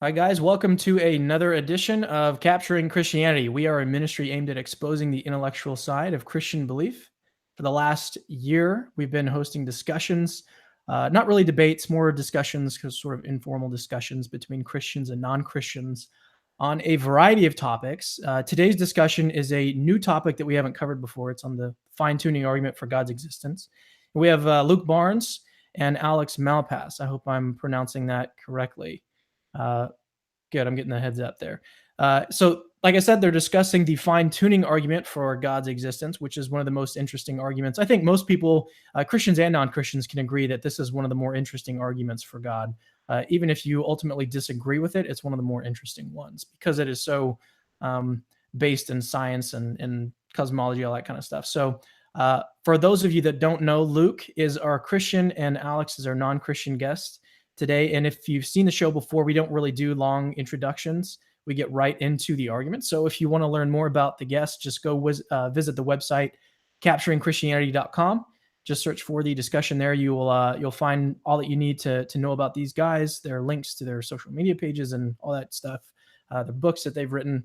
Hi, guys. Welcome to another edition of Capturing Christianity. We are a ministry aimed at exposing the intellectual side of Christian belief. For the last year, we've been hosting discussions, not really debates, more discussions, sort of informal discussions between Christians and non-Christians on a variety of topics. Today's discussion is a new topic that we haven't covered before. It's on the fine-tuning argument for God's existence. We have Luke Barnes and Alex Malpass. I hope I'm pronouncing that correctly. Good. I'm getting the heads up there. So, like I said, they're discussing the fine-tuning argument for God's existence, which is one of the most interesting arguments. I think most people, Christians and non-Christians, can agree that this is one of the more interesting arguments for God. Even if you ultimately disagree with it, it's one of the more interesting ones because it is so based in science and cosmology, all that kind of stuff. So, for those of you that don't know, Luke is our Christian and Alex is our non-Christian guest today. And if you've seen the show before, we don't really do long introductions. We get right into the argument. So if you want to learn more about the guests, just go visit the website, capturingchristianity.com. Just search for the discussion there. You'll find all that you need to know about these guys, their links to their social media pages and all that stuff, the books that they've written.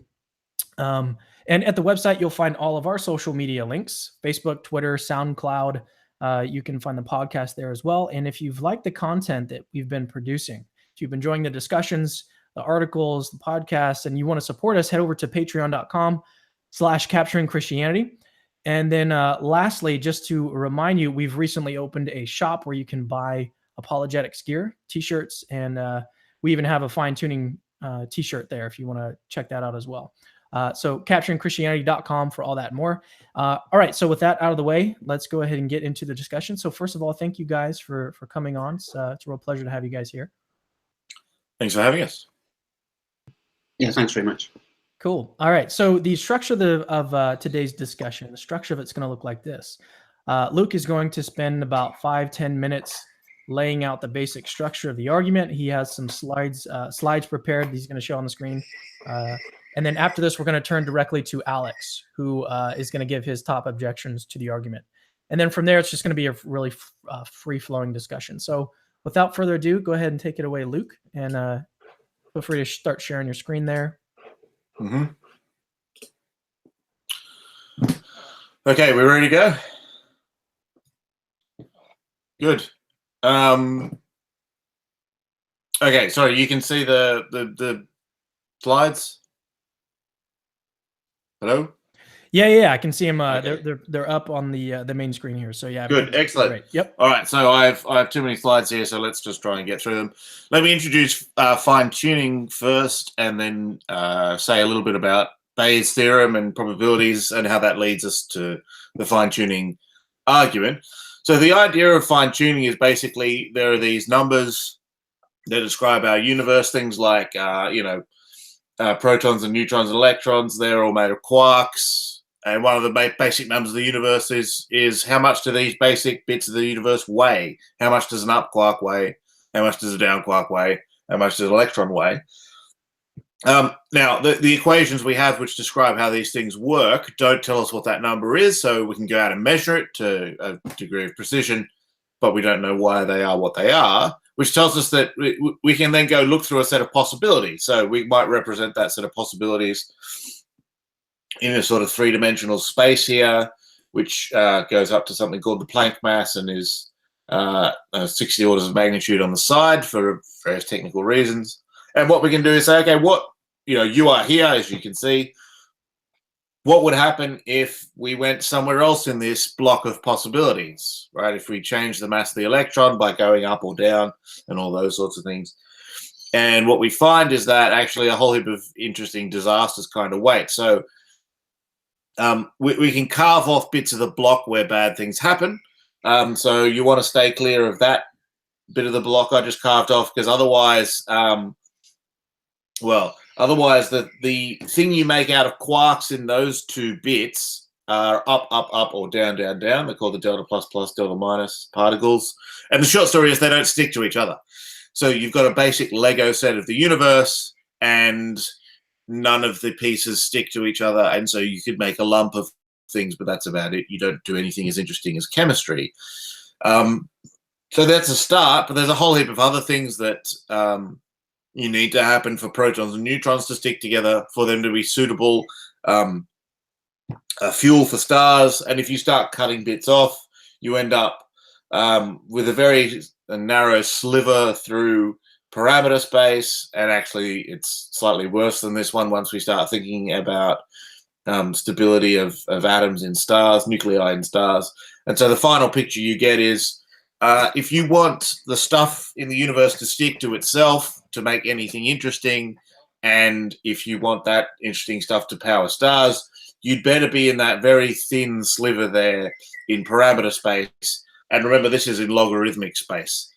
And at the website, you'll find all of our social media links, Facebook, Twitter, SoundCloud. You can find the podcast there as well. And if you've liked the content that we've been producing, if you've been enjoying the discussions, the articles, the podcasts, and you want to support us, head over to patreon.com/capturing Christianity. And then lastly, just to remind you, we've recently opened a shop where you can buy Apologetics gear, t-shirts, and we even have a fine-tuning t-shirt there if you want to check that out as well. So capturingchristianity.com for all that and more. All right. So with that out of the way, let's go ahead and get into the discussion. So first of all, thank you guys for coming on. It's a real pleasure to have you guys here. Thanks for having us. Yeah, thanks very much. Cool. All right. So the structure of today's discussion, the structure of it's going to look like this. Luke is going to spend about 5-10 minutes laying out the basic structure of the argument. He has some slides prepared. He's going to show on the screen. And then after this, we're going to turn directly to Alex, who is going to give his top objections to the argument. And then from there, it's just going to be a really free-flowing discussion. So without further ado, go ahead and take it away, Luke, and feel free to start sharing your screen there. Mm-hmm. Okay, we're ready to go? Good. Okay, sorry, you can see the slides? Hello? Yeah, I can see them. Okay. They're up on the main screen here. So yeah, good, excellent. Great. Yep. All right, so I have too many slides here, so let's just try and get through them. Let me introduce fine tuning first, and then say a little bit about Bayes' theorem and probabilities, and how that leads us to the fine tuning argument. So the idea of fine tuning is basically there are these numbers that describe our universe, things like protons and neutrons and electrons. They're all made of quarks. And one of the basic numbers of the universe is how much do these basic bits of the universe weigh? How much does an up quark weigh? How much does a down quark weigh? How much does an electron weigh? Now, the equations we have which describe how these things work don't tell us what that number is, so we can go out and measure it to a degree of precision, but we don't know why they are what they are, which tells us that we can then go look through a set of possibilities. So we might represent that set of possibilities in a sort of three-dimensional space here, which goes up to something called the Planck mass and is 60 orders of magnitude on the side for various technical reasons. And what we can do is say, okay, you are here, as you can see. What would happen if we went somewhere else in this block of possibilities, right? If we change the mass of the electron by going up or down and all those sorts of things. And what we find is that actually a whole heap of interesting disasters kind of wait. So we can carve off bits of the block where bad things happen. So you want to stay clear of that bit of the block I just carved off, because otherwise, otherwise the thing you make out of quarks in those two bits are up, or down. They're called the delta plus, delta minus particles. And the short story is they don't stick to each other. So you've got a basic Lego set of the universe, and none of the pieces stick to each other, and so you could make a lump of things, but that's about it. You don't do anything as interesting as chemistry. So that's a start, but there's a whole heap of other things that you need to happen for protons and neutrons to stick together, for them to be suitable fuel for stars. And if you start cutting bits off, you end up with a very narrow sliver through parameter space. And actually, it's slightly worse than this one once we start thinking about stability of atoms in stars, nuclei in stars. And so the final picture you get is, if you want the stuff in the universe to stick to itself to make anything interesting, and if you want that interesting stuff to power stars, you'd better be in that very thin sliver there in parameter space. And remember, this is in logarithmic space,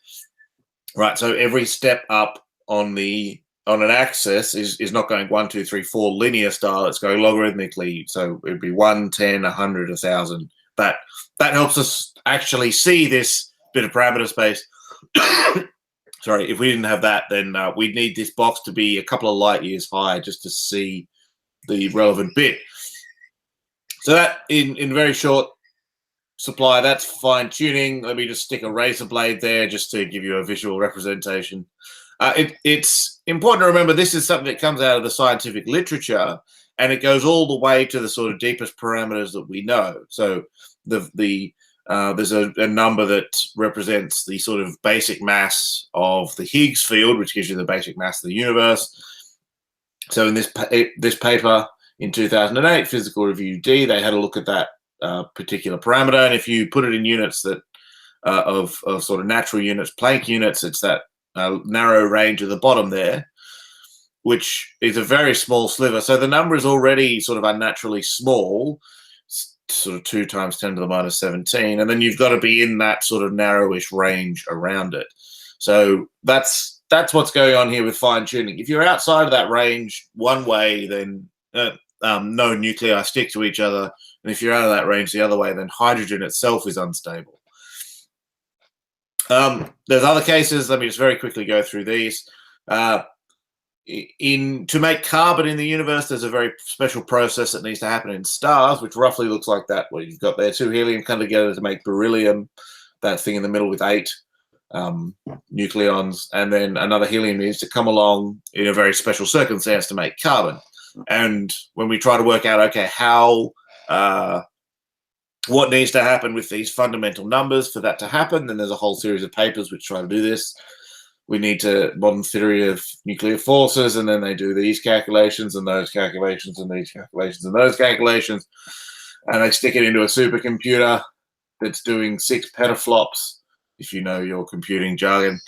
right? So every step up on an axis is not going 1, 2, 3, 4 linear style. It's going logarithmically. So it'd be 1, 10, 100, 1,000. That helps us actually see this bit of parameter space. Sorry, if we didn't have that, then we'd need this box to be a couple of light years high just to see the relevant bit. So that, in very short supply, that's fine tuning. Let me just stick a razor blade there just to give you a visual representation. It's important to remember this is something that comes out of the scientific literature, and it goes all the way to the sort of deepest parameters that we know. So there's a number that represents the sort of basic mass of the Higgs field, which gives you the basic mass of the universe. So in this paper in 2008, Physical Review D, they had a look at that particular parameter, and if you put it in units that of sort of natural units, Planck units, it's that narrow range at the bottom there, which is a very small sliver. So the number is already sort of unnaturally small, sort of 2 times 10 to the minus 17, and then you've got to be in that sort of narrowish range around it. So that's what's going on here with fine tuning. If you're outside of that range one way, then no nuclei stick to each other, and if you're out of that range the other way, then hydrogen itself is unstable. There's other cases. Let me just very quickly go through these. To make carbon in the universe, there's a very special process that needs to happen in stars, which roughly looks like that. What you've got there, 2 helium come together to make beryllium, that thing in the middle with 8 nucleons, and then another helium needs to come along in a very special circumstance to make carbon. And when we try to work out, okay, what needs to happen with these fundamental numbers for that to happen, then there's a whole series of papers which try to do this. We need to modern theory of nuclear forces, and then they do these calculations and those calculations and these calculations and those calculations, and they stick it into a supercomputer that's doing 6 petaflops. If you know your computing jargon,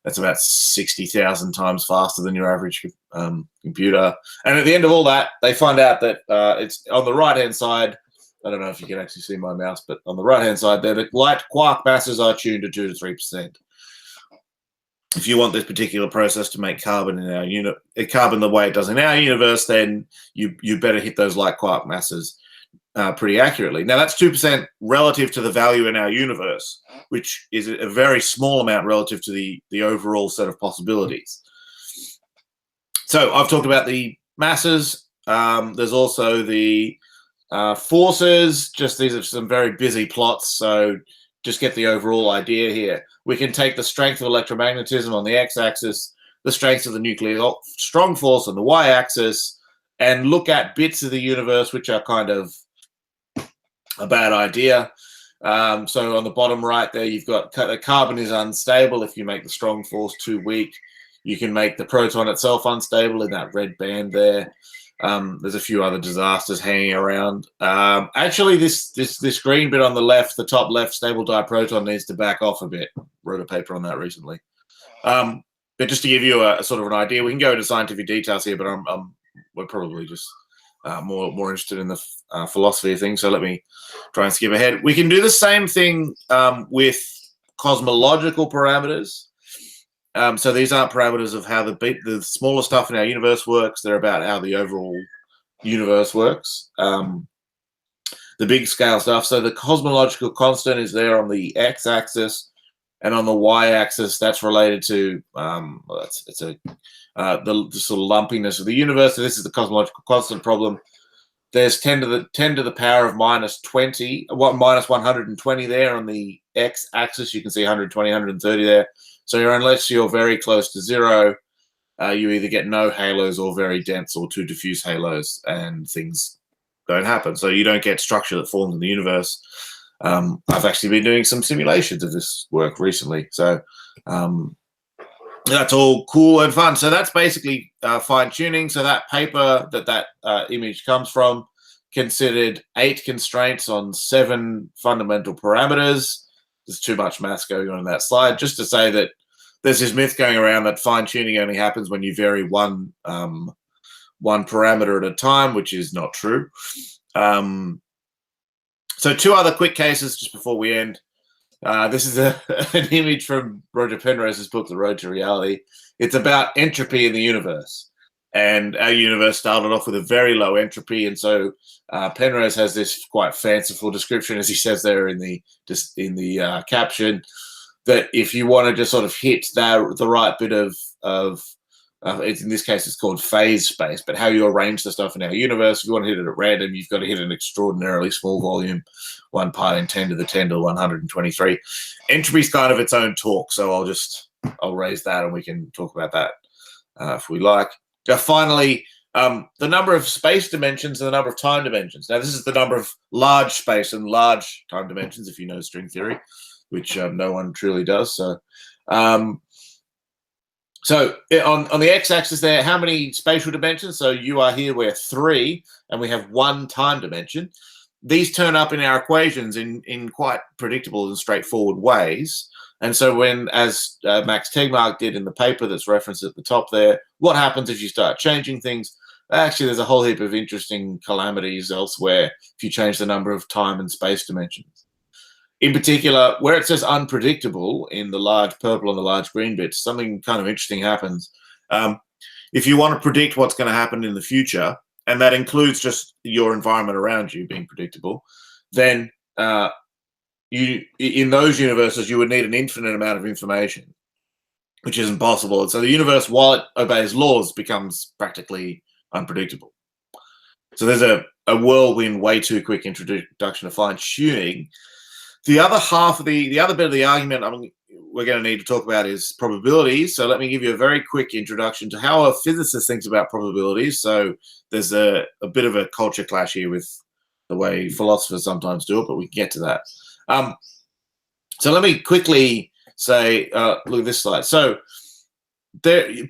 that's about 60,000 times faster than your average computer. And at the end of all that, they find out that it's on the right-hand side. I don't know if you can actually see my mouse, but on the right-hand side there, the light quark masses are tuned to 2 to 3%. If you want this particular process to make carbon in our carbon the way it does in our universe, then you better hit those light quark masses pretty accurately. Now that's 2% relative to the value in our universe, which is a very small amount relative to the overall set of possibilities. So I've talked about the masses. There's also the forces. Just these are some very busy plots, so just get the overall idea here. We can take the strength of electromagnetism on the x-axis, the strength of the nuclear strong force on the y-axis, and look at bits of the universe which are kind of a bad idea. So on the bottom right there, you've got the carbon is unstable. If you make the strong force too weak, you can make the proton itself unstable in that red band there. There's a few other disasters hanging around. Actually, this green bit on the left, the top left, stable diproton needs to back off a bit. Wrote a paper on that recently. But just to give you a sort of an idea, we can go into scientific details here, but we're probably just more interested in the philosophy of things. So let me try and skip ahead. We can do the same thing with cosmological parameters. So these aren't parameters of how the smaller stuff in our universe works. They're about how the overall universe works. The big scale stuff. So the cosmological constant is there on the x-axis, and on the y-axis, that's related to the sort of lumpiness of the universe. So this is the cosmological constant problem. There's 10 to the power of minus 20, minus 120 there on the x-axis. You can see 120, 130 there. So unless you're very close to 0, you either get no halos or very dense or too diffuse halos, and things don't happen. So you don't get structure that forms in the universe. I've actually been doing some simulations of this work recently. So that's all cool and fun. So that's basically fine tuning. So that paper that image comes from considered 8 constraints on 7 fundamental parameters. There's too much maths going on in that slide. Just to say that there's this myth going around that fine tuning only happens when you vary one parameter at a time, which is not true. So 2 other quick cases just before we end. This is an image from Roger Penrose's book, The Road to Reality. It's about entropy in the universe. And our universe started off with a very low entropy. And so Penrose has this quite fanciful description, as he says there in the caption, that if you want to just sort of hit the right bit of in this case, it's called phase space, but how you arrange the stuff in our universe, if you want to hit it at random, you've got to hit an extraordinarily small volume, 1 pi in 10 to the 10 to 123. Entropy is kind of its own talk, so I'll raise that and we can talk about that if we like. Finally, the number of space dimensions and the number of time dimensions. Now, this is the number of large space and large time dimensions, if you know string theory, which no one truly does. So on the x-axis there, how many spatial dimensions? So you are here, we're 3, and we have 1 time dimension. These turn up in our equations in quite predictable and straightforward ways. And so as Max Tegmark did in the paper that's referenced at the top there, what happens if you start changing things? Actually, there's a whole heap of interesting calamities elsewhere if you change the number of time and space dimensions. In particular, where it says unpredictable in the large purple and the large green bits, something kind of interesting happens. If you want to predict what's going to happen in the future, and that includes just your environment around you being predictable, then in those universes, you would need an infinite amount of information, which isn't possible. And so the universe, while it obeys laws, becomes practically unpredictable. So there's a whirlwind, way too quick introduction of fine tuning. The other half of the other bit of the argument we're going to need to talk about is probabilities. So let me give you a very quick introduction to how a physicist thinks about probabilities. So there's a bit of a culture clash here with the way philosophers sometimes do it, but we can get to that. So let me quickly say, look at this slide. So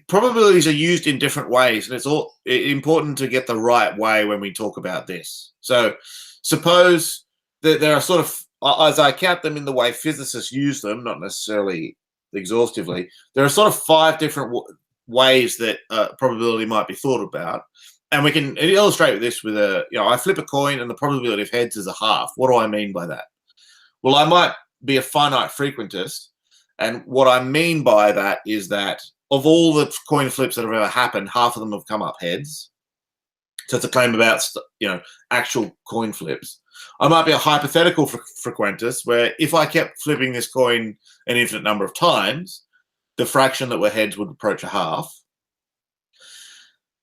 probabilities are used in different ways, and it's all important to get the right way when we talk about this. So suppose that there are sort of, as I count them in the way physicists use them, not necessarily exhaustively, there are sort of 5 different ways that probability might be thought about. And we can illustrate this with I flip a coin and the probability of heads is a half. What do I mean by that? Well, I might be a finite frequentist. And what I mean by that is that of all the coin flips that have ever happened, half of them have come up heads. So it's a claim about, actual coin flips. I might be a hypothetical frequentist where if I kept flipping this coin an infinite number of times, the fraction that were heads would approach a half.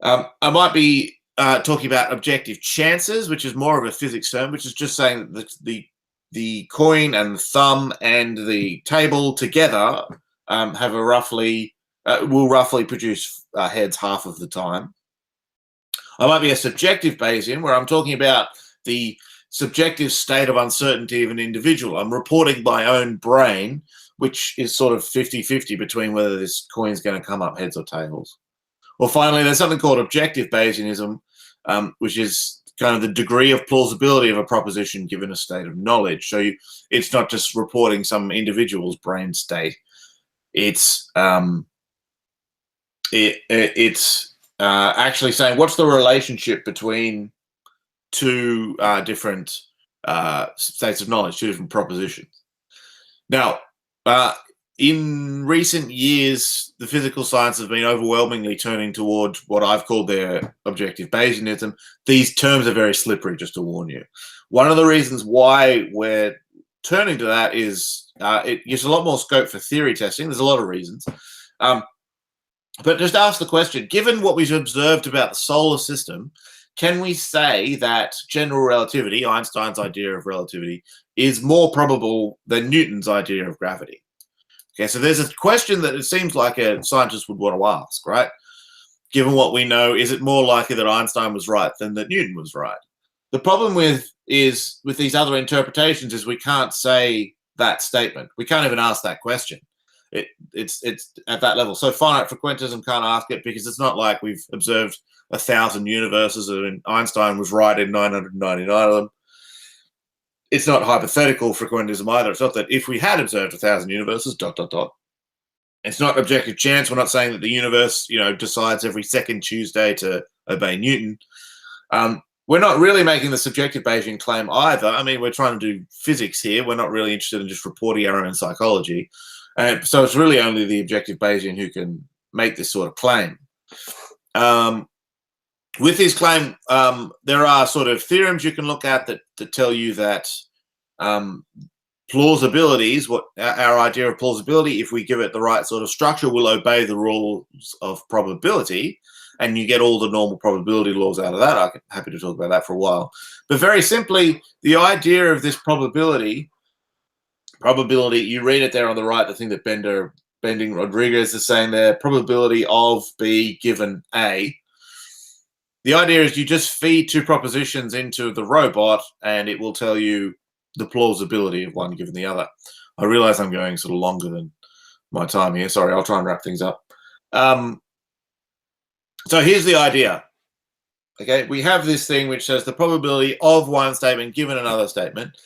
I might be talking about objective chances, which is more of a physics term, which is just saying that the coin and the thumb and the table together have will roughly produce heads half of the time. I might be a subjective Bayesian, where I'm talking about the subjective state of uncertainty of an individual. I'm reporting my own brain, which is sort of 50-50 between whether this coin is going to come up heads or tails. Or finally, there's something called objective Bayesianism, which is kind of the degree of plausibility of a proposition given a state of knowledge. So it's not just reporting some individual's brain state. It's actually saying what's the relationship between 2 different states of knowledge, 2 different propositions. Now, in recent years, the physical science has been overwhelmingly turning towards what I've called their objective Bayesianism. These terms are very slippery, just to warn you. One of the reasons why we're turning to that is it gives a lot more scope for theory testing. There's a lot of reasons. But just ask the question, given what we've observed about the solar system, can we say that general relativity, Einstein's idea of relativity, is more probable than Newton's idea of gravity? Okay, so there's a question that it seems like a scientist would want to ask, right? given what we know, is it more likely that Einstein was right than that Newton was right? The problem with these other interpretations is we can't say that statement. We can't even ask that question. It's at that level. So finite frequentism can't ask it because it's not like we've observed 1,000 universes and Einstein was right in 999 of them. It's not hypothetical frequentism either. It's not that if we had observed 1,000 universes, ... It's not objective chance. We're not saying that the universe, decides every second Tuesday to obey Newton. We're not really making the subjective Bayesian claim either. I mean, we're trying to do physics here. We're not really interested in just reporting error in psychology. So it's really only the objective Bayesian who can make this sort of claim. With his claim, there are sort of theorems you can look at that tell you that plausibilities, what our idea of plausibility, if we give it the right sort of structure, will obey the rules of probability, and you get all the normal probability laws out of that. I'm happy to talk about that for a while. But very simply, the idea of this probability, you read it there on the right, the thing that Bending Rodriguez is saying there, probability of B given A. The idea is you just feed two propositions into the robot and it will tell you the plausibility of one given the other. I realize I'm going sort of longer than my time here. Sorry, I'll try and wrap things up. So here's the idea. Okay, we have this thing which says the probability of one statement given another statement.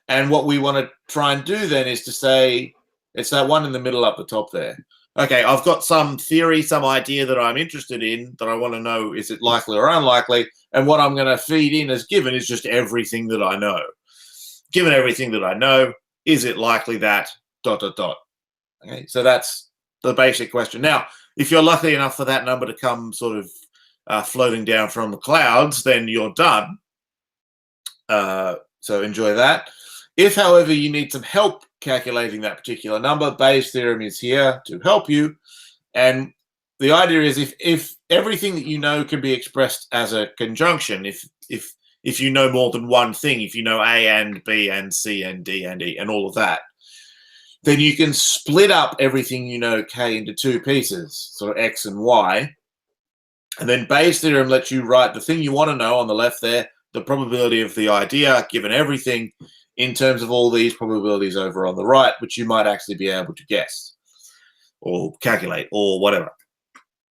And what we want to try and do then is to say, it's that one in the middle up the top there. Okay, I've got some theory, some idea that I'm interested in that I want to know, is it likely or unlikely? And what I'm going to feed in as given is just everything that I know. Given everything that I know, is it likely that ... Okay, so that's the basic question. Now, if you're lucky enough for that number to come sort of floating down from the clouds, then you're done. So enjoy that. If, however, you need some help calculating that particular number, Bayes' theorem is here to help you. And the idea is if everything that you know can be expressed as a conjunction, if you know more than one thing, if you know A and B and C and D and E and all of that, then you can split up everything you know K into two pieces, sort of X and Y. And then Bayes' theorem lets you write the thing you want to know on the left there, the probability of the idea given everything, in terms of all these probabilities over on the right, which you might actually be able to guess or calculate or whatever.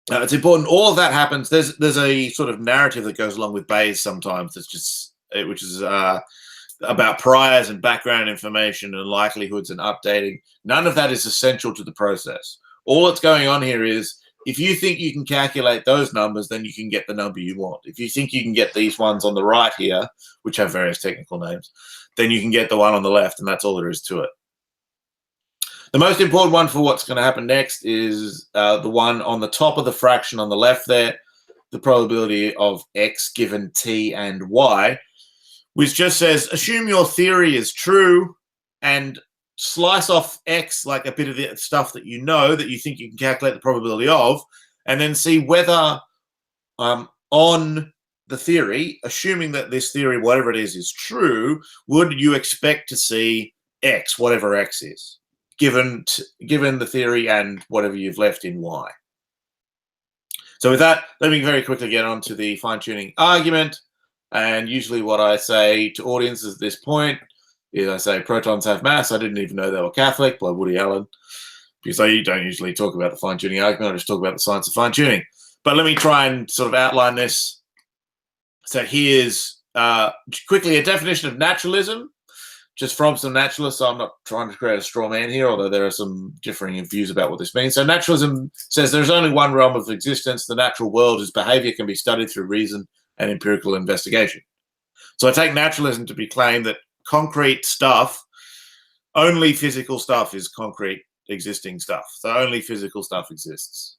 It's important. All of that happens. There's a sort of narrative that goes along with Bayes sometimes. That's just which is about priors and background information and likelihoods and updating. None of that is essential to the process. All that's going on here is if you think you can calculate those numbers, then you can get the number you want. If you think you can get these ones on the right here, which have various technical names, then you can get the one on the left, and that's all there is to it. The most important one for what's going to happen next is the one on the top of the fraction on the left there, the probability of X given T and Y, which just says, assume your theory is true and slice off X, like a bit of the stuff that you know that you think you can calculate the probability of, and then see whether on the theory, assuming that this theory, whatever it is true, would you expect to see X, whatever X is, given the theory and whatever you've left in Y. So with that, let me very quickly get on to the fine-tuning argument. And usually what I say to audiences at this point is I say protons have mass. I didn't even know they were Catholic, by Woody Allen, because I don't usually talk about the fine-tuning argument. I just talk about the science of fine-tuning. But let me try and sort of outline this. So here's quickly a definition of naturalism, just from some naturalists. So I'm not trying to create a straw man here, although there are some differing views about what this means. So naturalism says there's only one realm of existence, the natural world, whose behavior can be studied through reason and empirical investigation. So I take naturalism to be claimed that concrete stuff, only physical stuff is concrete existing stuff. So only physical stuff exists.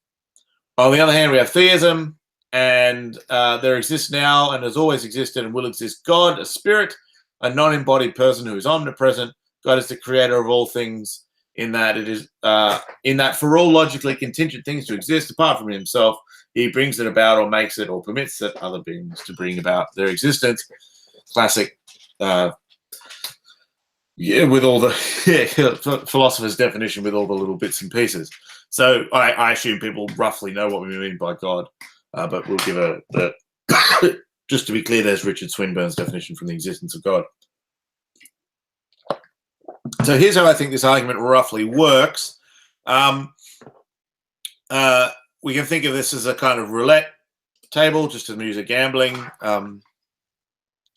On the other hand, we have theism, and there exists now and has always existed and will exist God, a spirit, a non-embodied person who is omnipresent. God is the creator of all things, in that it is in that for all logically contingent things to exist apart from himself, he brings it about or makes it or permits that other beings to bring about their existence. Classic, with all the philosopher's definition with all the little bits and pieces. So I assume people roughly know what we mean by God. but we'll give just to be clear, there's Richard Swinburne's definition from the existence of God. So here's how I think this argument roughly works. We can think of this as a kind of roulette table, just to use a gambling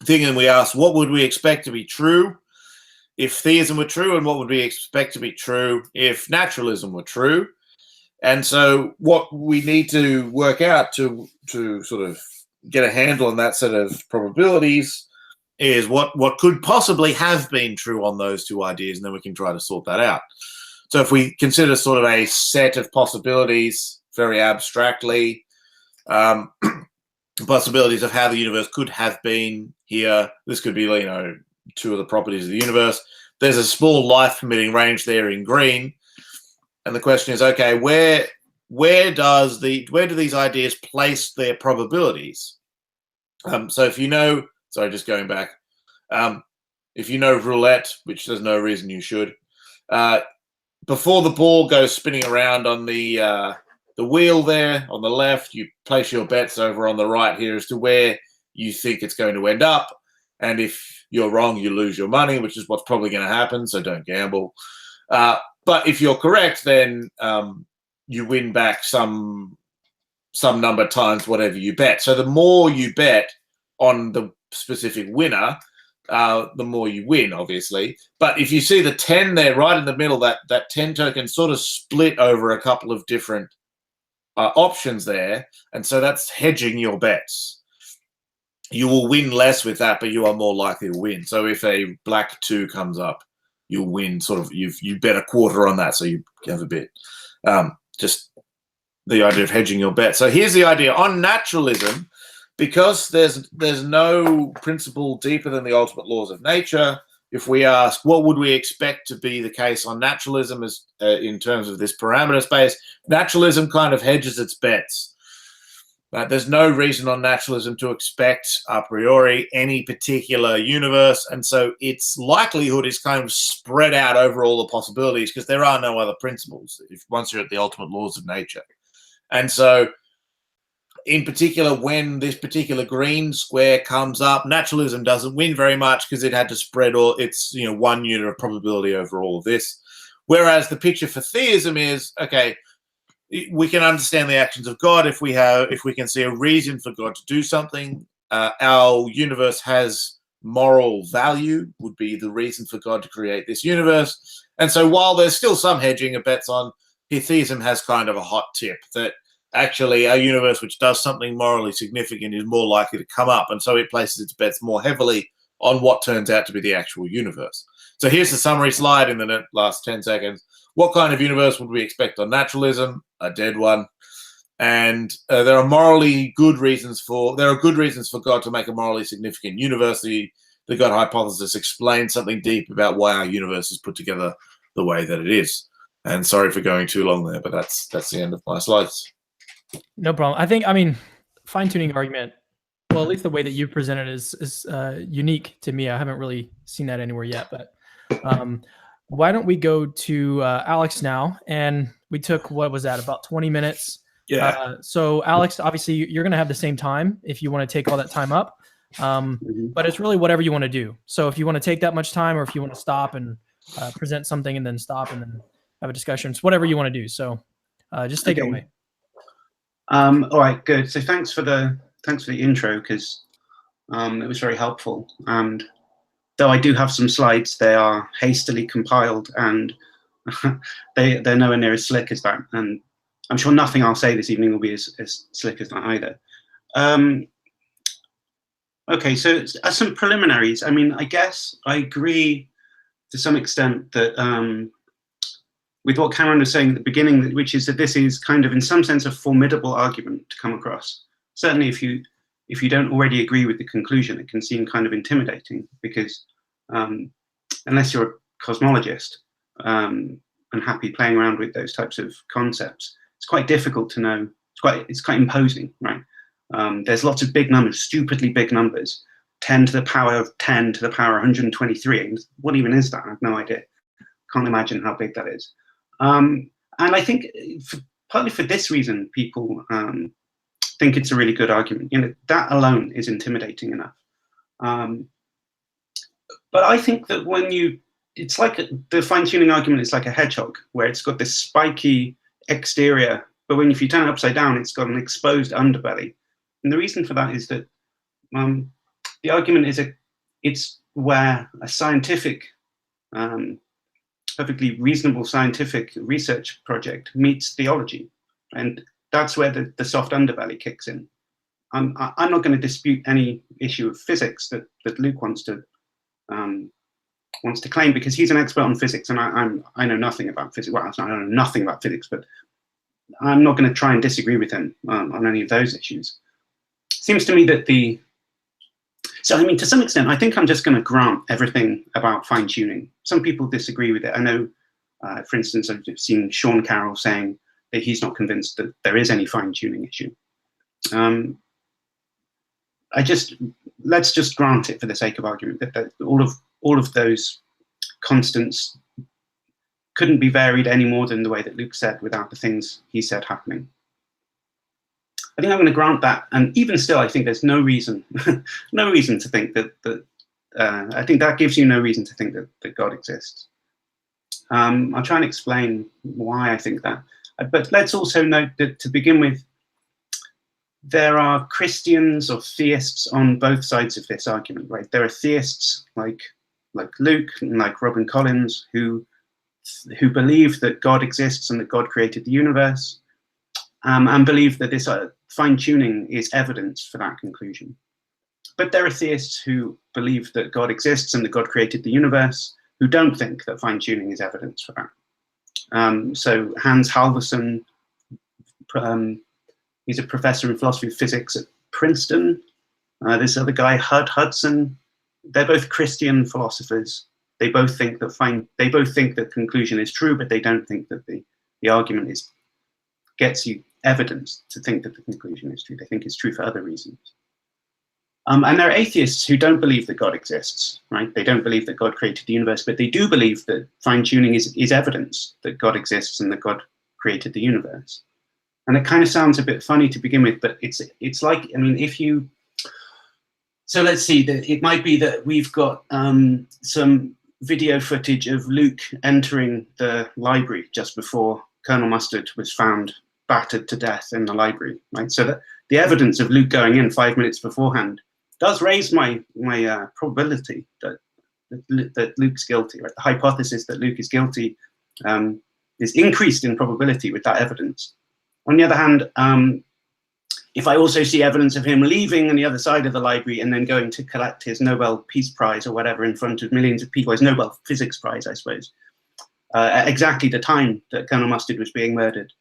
thing, and we ask, what would we expect to be true if theism were true, and what would we expect to be true if naturalism were true? And so what we need to work out to sort of get a handle on that set of probabilities is what could possibly have been true on those two ideas, and then we can try to sort that out. So if we consider sort of a set of possibilities very abstractly, possibilities of how the universe could have been here, this could be, you know, two of the properties of the universe. There's a small life permitting range there in green, and the question is, okay, where do these ideas place their probabilities? So if you know, sorry, just going back, if you know roulette, which there's no reason you should, before the ball goes spinning around on the wheel there on the left, you place your bets over on the right here as to where you think it's going to end up. And if you're wrong, you lose your money, which is what's probably going to happen. So don't gamble. But if you're correct, then you win back some number times whatever you bet. So the more you bet on the specific winner, the more you win, obviously. But if you see the 10 there right in the middle, that 10 token sort of split over a couple of different options there. And so that's hedging your bets. You will win less with that, but you are more likely to win. So if a black 2 comes up, you'll win sort of, you bet a quarter on that, so you have a bit. Just the idea of hedging your bet. So here's the idea. On naturalism, because there's no principle deeper than the ultimate laws of nature, if we ask what would we expect to be the case on naturalism as in terms of this parameter space, naturalism kind of hedges its bets. There's no reason on naturalism to expect a priori any particular universe, and so its likelihood is kind of spread out over all the possibilities because there are no other principles once you're at the ultimate laws of nature. And so in particular, when this particular green square comes up, naturalism doesn't win very much because it had to spread all its, you know, one unit of probability over all of this. Whereas the picture for theism is, okay, we can understand the actions of God if we can see a reason for God to do something. Our universe has moral value, would be the reason for God to create this universe. And so while there's still some hedging of bets on, theism has kind of a hot tip that actually a universe which does something morally significant is more likely to come up. And so it places its bets more heavily on what turns out to be the actual universe. So here's the summary slide in the last 10 seconds. What kind of universe would we expect on naturalism? A dead one. And there are good reasons for God to make a morally significant universe. The God hypothesis explains something deep about why our universe is put together the way that it is. And sorry for going too long there, but that's the end of my slides. No problem. I mean, fine-tuning argument, well, at least the way that you presented is unique to me. I haven't really seen that anywhere yet, but why don't we go to Alex now? And we took, what was that, about 20 minutes? Yeah. So Alex, obviously you're going to have the same time if you want to take all that time up, but it's really whatever you want to do. So if you want to take that much time, or if you want to stop and present something and then stop and then have a discussion, it's whatever you want to do. So just take it away. All right, good. So thanks for the intro, because it was very helpful. And though I do have some slides, they are hastily compiled and they're nowhere near as slick as that. And I'm sure nothing I'll say this evening will be as slick as that either. Okay, so as some preliminaries, I mean, I guess I agree to some extent that with what Cameron was saying at the beginning, which is that this is kind of, in some sense, a formidable argument to come across. Certainly, if you don't already agree with the conclusion, it can seem kind of intimidating, because unless you're a cosmologist and happy playing around with those types of concepts, it's quite difficult to know. It's quite imposing, right? There's lots of big numbers, stupidly big numbers, 10 to the power of 10 to the power 123. And what even is that? I have no idea. Can't imagine how big that is. And I think partly for this reason, people think it's a really good argument. That alone is intimidating enough. But I think that it's like the fine-tuning argument is like a hedgehog, where it's got this spiky exterior, but if you turn it upside down, it's got an exposed underbelly. And the reason for that is that the argument is it's where a scientific, perfectly reasonable scientific research project meets theology, and that's where the soft underbelly kicks in. I'm not going to dispute any issue of physics that Luke wants to claim, because he's an expert on physics, and I know nothing about physics. Well, I don't know nothing about physics, but I'm not going to try and disagree with him on any of those issues. Seems to me that so I mean, to some extent, I think I'm just going to grant everything about fine-tuning. Some people disagree with it. I know, for instance, I've seen Sean Carroll saying that he's not convinced that there is any fine-tuning issue. Let's just grant it for the sake of argument that all of those constants couldn't be varied any more than the way that Luke said, without the things he said happening. I think I'm going to grant that, and even still, I think there's no reason, no reason to think that I think that gives you no reason to think that God exists. I'll try and explain why I think that, but let's also note that to begin with, there are Christians or theists on both sides of this argument, right? There are theists like Luke and like Robin Collins who believe that God exists and that God created the universe, and believe that this fine-tuning is evidence for that conclusion. But there are theists who believe that God exists and that God created the universe, who don't think that fine-tuning is evidence for that. So Hans Halvorsen, he's a professor in philosophy of physics at Princeton. This other guy, Hud Hudson, they're both Christian philosophers. They both think that the conclusion is true, but they don't think that the argument gets you evidence to think that the conclusion is true. They think it's true for other reasons. And there are atheists who don't believe that God exists, right? They don't believe that God created the universe, but they do believe that fine-tuning is evidence that God exists and that God created the universe. And it kind of sounds a bit funny to begin with, but it's like, I mean, so let's see, it might be that we've got some video footage of Luke entering the library just before Colonel Mustard was found battered to death in the library, right? So that the evidence of Luke going in 5 minutes beforehand does raise my probability that Luke's guilty, right? The hypothesis that Luke is guilty is increased in probability with that evidence. On the other hand, if I also see evidence of him leaving on the other side of the library and then going to collect his Nobel Peace Prize or whatever in front of millions of people, his Nobel Physics Prize, I suppose, at exactly the time that Colonel Mustard was being murdered,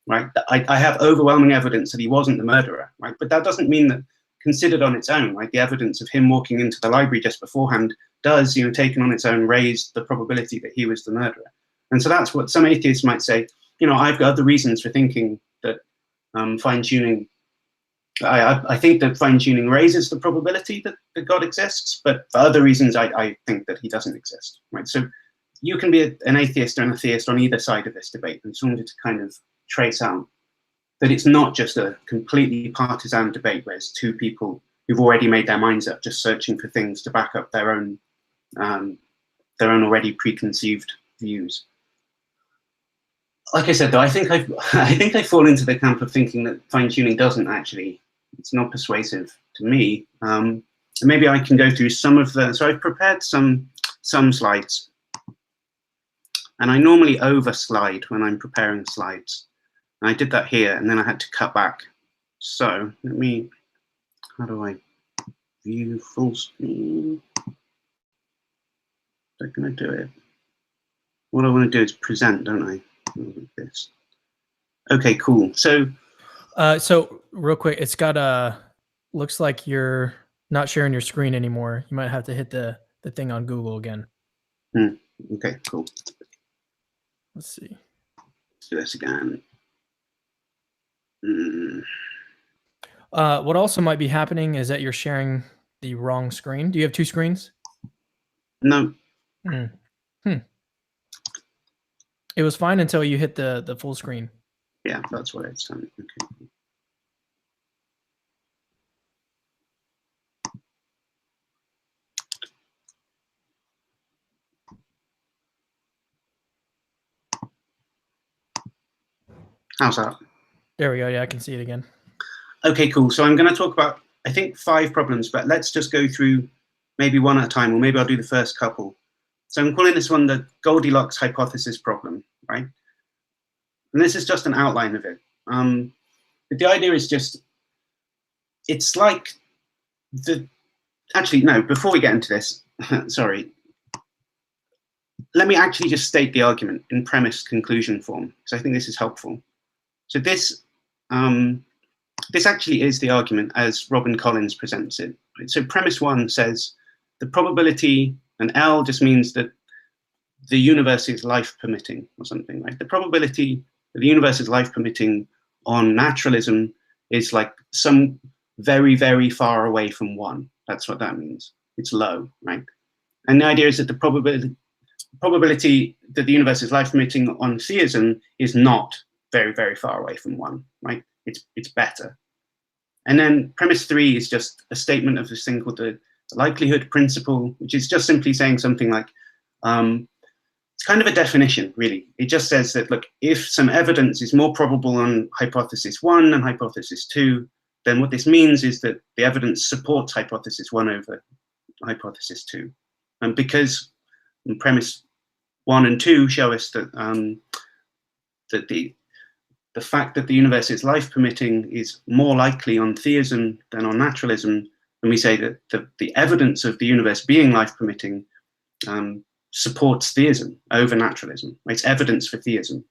right? I have overwhelming evidence that he wasn't the murderer, right? But that doesn't mean that, considered on its own, right, the evidence of him walking into the library just beforehand does, taken on its own, raise the probability that he was the murderer. And so that's what some atheists might say, I've got other reasons for thinking that fine-tuning, I think that fine-tuning raises the probability that God exists, but for other reasons, I think that he doesn't exist, right? So you can be an atheist and a theist on either side of this debate. And just wanted to kind of trace out that it's not just a completely partisan debate where it's two people who've already made their minds up, just searching for things to back up their own already preconceived views. Like I said, though, I think I fall into the camp of thinking that fine-tuning it's not persuasive to me. Maybe I can go through some of so I've prepared some slides, and I normally over-slide when I'm preparing slides. And I did that here, and then I had to cut back. So how do I view full screen? They're going to do it. What I want to do is present, don't I? Like this. Okay, cool. So real quick, it's got looks like you're not sharing your screen anymore. You might have to hit the thing on Google again. Okay, cool. Let's see. Let's do this again. What also might be happening is that you're sharing the wrong screen. Do you have two screens? No. It was fine until you hit the full screen. Yeah, that's what it's done. Okay. How's that? There we go. Yeah, I can see it again. Okay, cool. So I'm going to talk about, I think, 5 problems, but let's just go through maybe one at a time, or maybe I'll do the first couple. So I'm calling this one the Goldilocks hypothesis problem, right? And this is just an outline of it. But the idea is just, it's like actually, no, before we get into this, sorry, let me actually just state the argument in premise conclusion form, because I think this is helpful. So this actually is the argument as Robin Collins presents it. Right? So premise 1 says the probability, and L just means that the universe is life permitting or something, right? The probability that the universe is life permitting on naturalism is like some very, very far away from 1. That's what that means. It's low, right? And the idea is that the probability that the universe is life permitting on theism is not very, very far away from 1, right? It's better. And then premise 3 is just a statement of this thing called the likelihood principle, which is just simply saying something like, it's kind of a definition, really. It just says that, look, if some evidence is more probable on hypothesis 1 than hypothesis 2, then what this means is that the evidence supports hypothesis 1 over hypothesis 2. And because premise 1 and 2 show us that that the fact that the universe is life permitting is more likely on theism than on naturalism, and we say that the evidence of the universe being life permitting supports theism over naturalism. It's evidence for theism.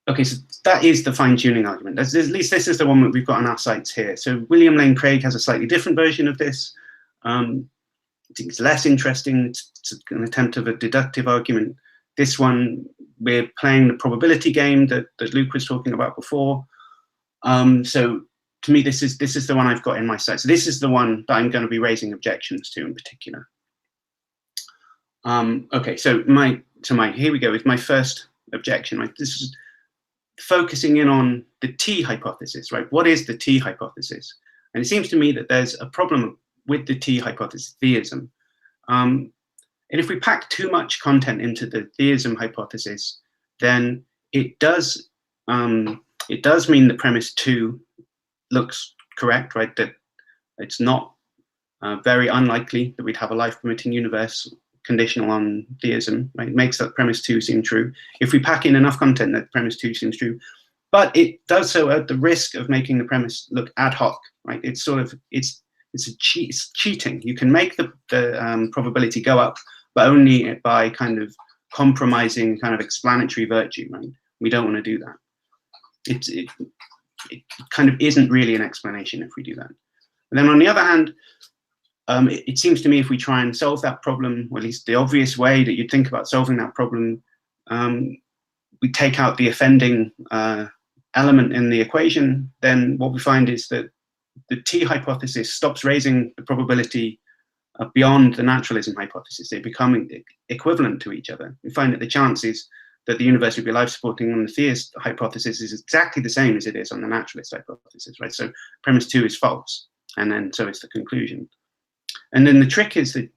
Okay, so that is the fine-tuning argument. At least this is the one that we've got on our sites here. So William Lane Craig has a slightly different version of this. I think it's less interesting. It's an attempt of a deductive argument. This one, we're playing the probability game that Luke was talking about before. So to me, this is the one I've got in my site. So this is the one that I'm going to be raising objections to in particular. Okay, so here we go with my first objection. Right? This is focusing in on the T hypothesis, right? What is the T hypothesis? And it seems to me that there's a problem with the T hypothesis, theism. And if we pack too much content into the theism hypothesis, then it does mean that premise 2 looks correct, right? That it's not very unlikely that we'd have a life-permitting universe conditional on theism, right? It makes that premise 2 seem true. If we pack in enough content, that premise 2 seems true. But it does so at the risk of making the premise look ad hoc, right? It's sort of, it's cheating. You can make the probability go up, but only by kind of compromising kind of explanatory virtue, right? We don't want to do that. It kind of isn't really an explanation if we do that. And then on the other hand, it seems to me if we try and solve that problem, or at least the obvious way that you'd think about solving that problem, we take out the offending element in the equation, then what we find is that the T hypothesis stops raising the probability beyond the naturalism hypothesis. They become equivalent to each other. We find that the chances that the universe would be life-supporting on the theist hypothesis is exactly the same as it is on the naturalist hypothesis, right? So premise 2 is false, and then so is the conclusion. And then the trick is that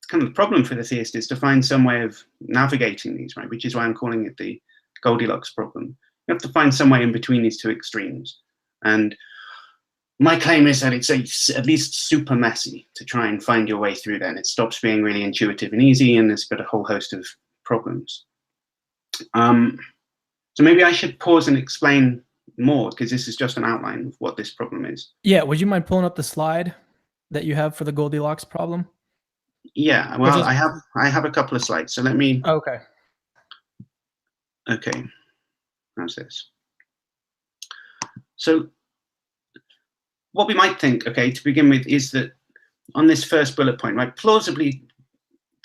kind of the problem for the theist is to find some way of navigating these, right? Which is why I'm calling it the Goldilocks problem. You have to find some way in between these two extremes. And my claim is that it's at least super messy to try and find your way through that. It stops being really intuitive and easy, and it's got a whole host of problems. So maybe I should pause and explain more, because this is just an outline of what this problem is. Yeah, would you mind pulling up the slide that you have for the Goldilocks problem? Yeah, well, I have a couple of slides, so let me. Okay. Okay, how's this? So what we might think, okay, to begin with, is that on this first bullet point, right, plausibly,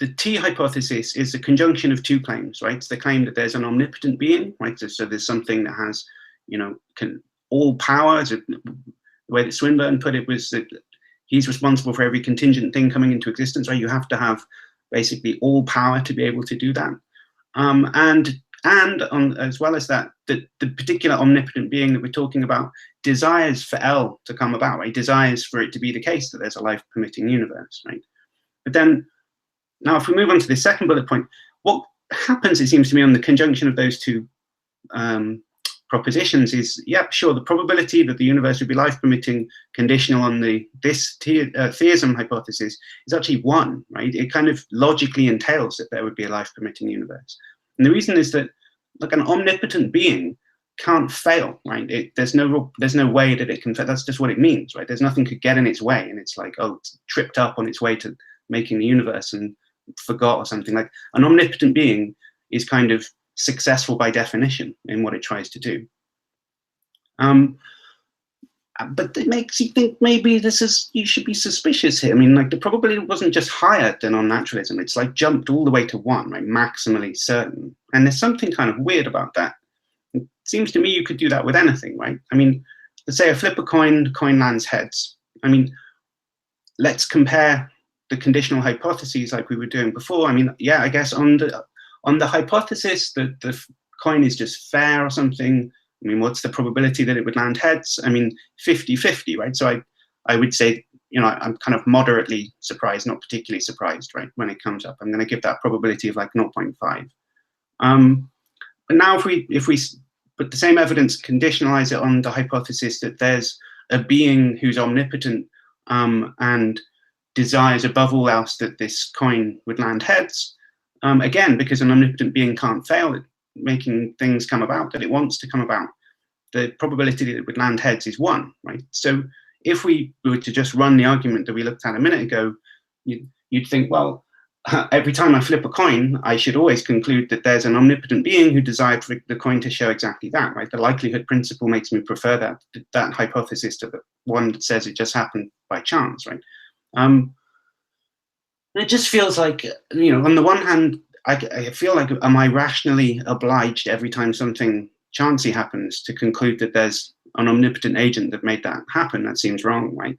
the T hypothesis is the conjunction of two claims, right? It's the claim that there's an omnipotent being, right? So there's something that has, you know, all power. The way that Swinburne put it was that he's responsible for every contingent thing coming into existence, right? You have to have basically all power to be able to do that. And as well as that, the particular omnipotent being that we're talking about desires for L to come about, right? Desires for it to be the case that there's a life-permitting universe, right? But then, now if we move on to the second bullet point, what happens, it seems to me, on the conjunction of those two propositions is, yeah, sure, the probability that the universe would be life-permitting conditional on this theism hypothesis is actually 1, right? It kind of logically entails that there would be a life-permitting universe. And the reason is that, like, an omnipotent being can't fail, right? There's no way that it can fail. That's just what it means, right? There's nothing could get in its way, and it's like, oh, it's tripped up on its way to making the universe and forgot or something. Like, an omnipotent being is kind of successful by definition in what it tries to do. But it makes you think maybe you should be suspicious here. I mean, like, the probability wasn't just higher than on naturalism. It's like jumped all the way to 1, right? Maximally certain. And there's something kind of weird about that. It seems to me you could do that with anything, right? I mean, let's say I flip a coin, the coin lands heads. I mean, let's compare the conditional hypotheses like we were doing before. I mean, yeah, I guess on the hypothesis that the coin is just fair or something, I mean, what's the probability that it would land heads? I mean, 50-50, right? So I would say, you know, I'm kind of moderately surprised, not particularly surprised, right? When it comes up, I'm going to give that probability of like 0.5. But now if we put the same evidence, conditionalize it on the hypothesis that there's a being who's omnipotent and desires above all else that this coin would land heads, again, because an omnipotent being can't fail at making things come about that it wants to come about, the probability that it would land heads is 1, right? So if we were to just run the argument that we looked at a minute ago, you'd think, well, every time I flip a coin, I should always conclude that there's an omnipotent being who desired for the coin to show exactly that, right? The likelihood principle makes me prefer that hypothesis to the one that says it just happened by chance, right? It just feels like, you know, on the one hand, I feel like, am I rationally obliged every time something chancy happens to conclude that there's an omnipotent agent that made that happen? That seems wrong, right?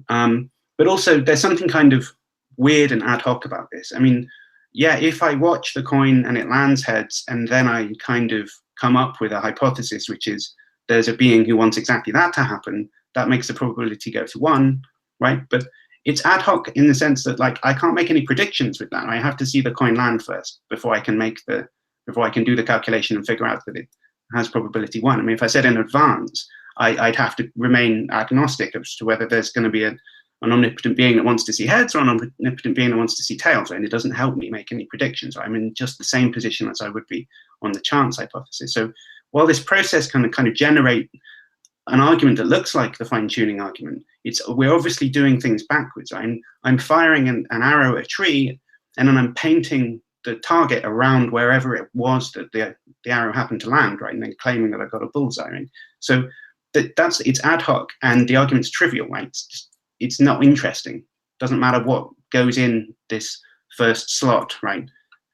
But also, there's something kind of weird and ad hoc about this. I mean, yeah, if I watch the coin and it lands heads, and then I kind of come up with a hypothesis, which is there's a being who wants exactly that to happen, that makes the probability go to 1, right? But it's ad hoc in the sense that, like, I can't make any predictions with that. I have to see the coin land first before I can do the calculation and figure out that it has probability 1. I mean, if I said in advance, I'd have to remain agnostic as to whether there's going to be an omnipotent being that wants to see heads or an omnipotent being that wants to see tails, right? And it doesn't help me make any predictions, right? I'm in just the same position as I would be on the chance hypothesis. So while this process can kind of generate an argument that looks like the fine-tuning argument, we're obviously doing things backwards, right? I'm firing an arrow at a tree, and then I'm painting the target around wherever it was that the arrow happened to land, right? And then claiming that I got a bullseye, right? So it's ad hoc, and the argument's trivial, right? It's not interesting. Doesn't matter what goes in this first slot, right?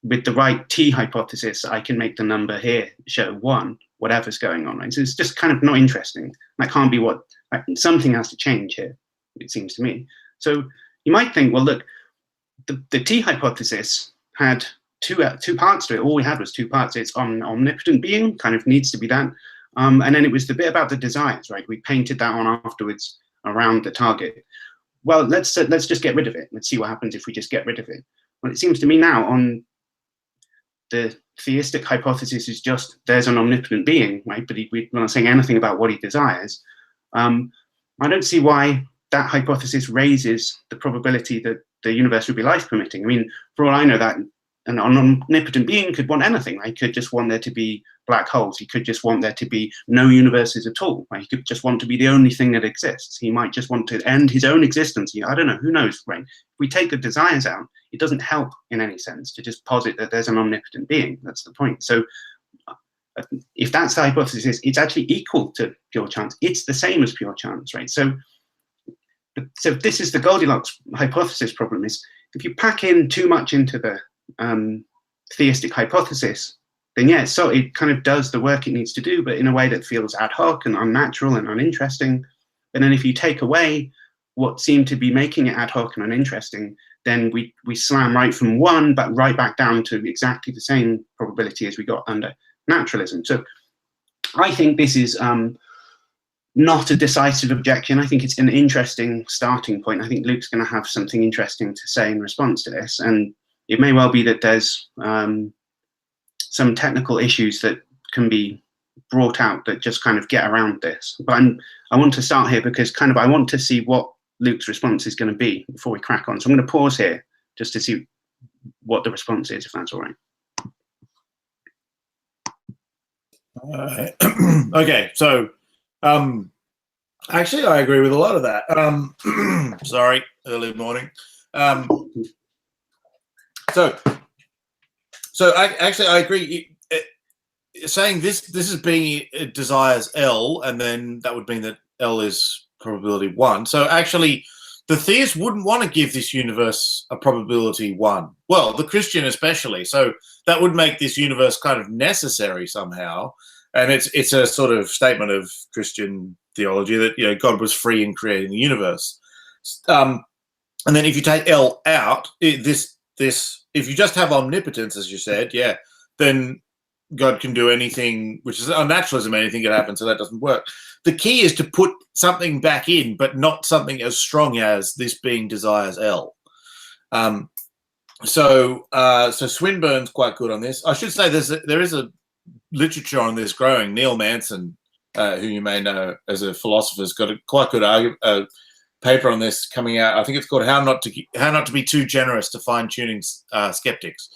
With the right T hypothesis, I can make the number here show 1, whatever's going on, right? So it's just kind of not interesting. That can't be what, something has to change here, it seems to me. So you might think, well, look, the T hypothesis had two parts to it. All we had was 2 parts. It's omnipotent being, kind of needs to be that. And then it was the bit about the desires, right? We painted that on afterwards around the target. Well, let's just get rid of it. Let's see what happens if we just get rid of it. Well, it seems to me now on the theistic hypothesis is just there's an omnipotent being, right? But we're not saying anything about what he desires. I don't see why that hypothesis raises the probability that the universe would be life permitting. I mean, for all I know, that an omnipotent being could want anything. Right? He could just want there to be black holes. He could just want there to be no universes at all. Right? He could just want to be the only thing that exists. He might just want to end his own existence. I don't know. Who knows? Right? If we take the desires out, it doesn't help in any sense to just posit that there's an omnipotent being. That's the point. So if that's the hypothesis, it's actually equal to pure chance. It's the same as pure chance, right? So this is the Goldilocks hypothesis problem, is if you pack in too much into the theistic hypothesis, then yeah, so it kind of does the work it needs to do, but in a way that feels ad hoc and unnatural and uninteresting. And then if you take away what seemed to be making it ad hoc and uninteresting, then we slam right from 1, but right back down to exactly the same probability as we got under naturalism. So I think this is not a decisive objection. I think it's an interesting starting point. I think Luke's going to have something interesting to say in response to this, and it may well be that there's some technical issues that can be brought out that just kind of get around this. But I want to start here because kind of I want to see what Luke's response is going to be before we crack on. So I'm going to pause here just to see what the response is, if that's all right. Okay, so actually, I agree with a lot of that. Sorry, early morning. So I agree. Saying this is being it desires L, and then that would mean that L is probability 1. So actually, the theist wouldn't want to give this universe a probability 1. Well, the Christian especially. So that would make this universe kind of necessary somehow. And it's a sort of statement of Christian theology that God was free in creating the universe. And then if you take L out, if you just have omnipotence, as you said, then God can do anything, which is unnaturalism, anything can happen, so that doesn't work. The key is to put something back in, but not something as strong as this being desires L. So Swinburne's quite good on this. I should say there is a literature on this growing. Neil Manson, who you may know as a philosopher, has got a quite good paper on this coming out. I think it's called "How Not to Be Too Generous to Fine-Tuning Skeptics."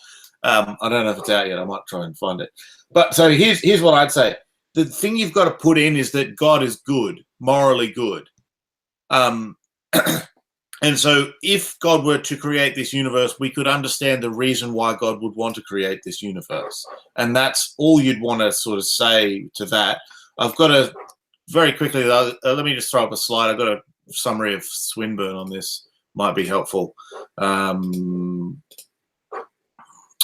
I don't know if it's out yet. I might try and find it. But so here's what I'd say. The thing you've got to put in is that God is good, morally good. And so if God were to create this universe, we could understand the reason why God would want to create this universe. And that's all you'd want to sort of say to that. I've got a very quickly, let me just throw up a slide. I've got a summary of Swinburne on this. Might be helpful.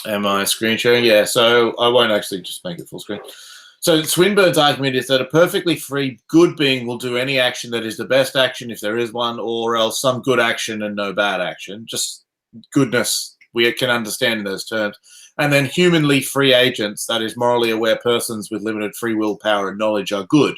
Am I screen sharing? Yeah, so I won't actually just make it full screen. So Swinburne's argument is that a perfectly free good being will do any action that is the best action if there is one, or else some good action and no bad action. Just goodness, we can understand in those terms. And then humanly free agents, that is morally aware persons with limited free will, power and knowledge, are good.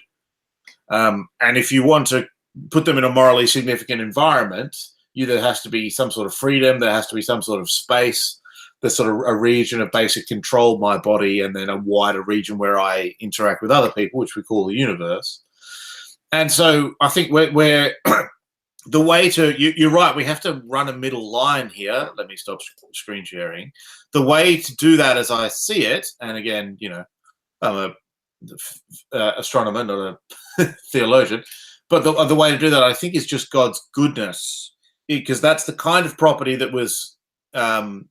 And if you want to put them in a morally significant environment, there has to be some sort of freedom, there has to be some sort of space, there's sort of a region of basic control of my body, and then a wider region where I interact with other people, which we call the universe. And so I think we're the way to, you're right, we have to run a middle line here. Let me stop screen sharing. The way to do that as I see it, and again, I'm a astronomer, not a theologian, but the way to do that, I think, is just God's goodness, because that's the kind of property that was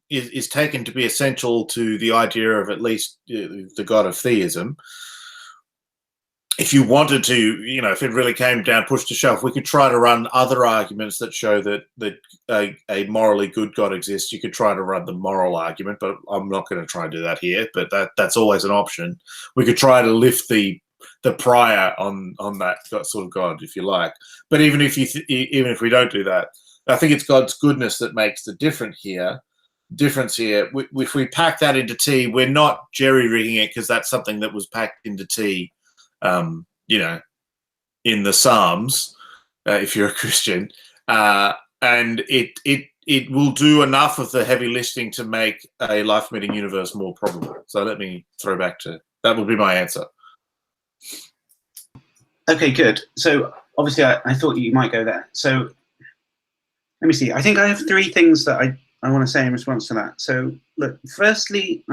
is taken to be essential to the idea of at least the God of theism. If you wanted to, if it really came down, push to shove, we could try to run other arguments that show that a morally good God exists. You could try to run the moral argument, but I'm not going to try and do that here. But that's always an option. We could try to lift the prior on that sort of God, if you like. But even if we don't do that, I think it's God's goodness that makes the difference here. If we pack that into T, we're not jerry-rigging it because that's something that was packed into T, in the Psalms, if you're a Christian. And it will do enough of the heavy lifting to make a life-permitting universe more probable. So let me throw back to, that would be my answer. Okay, good. So obviously I thought you might go there. So let me see. I think I have 3 things that I want to say in response to that. So look, firstly,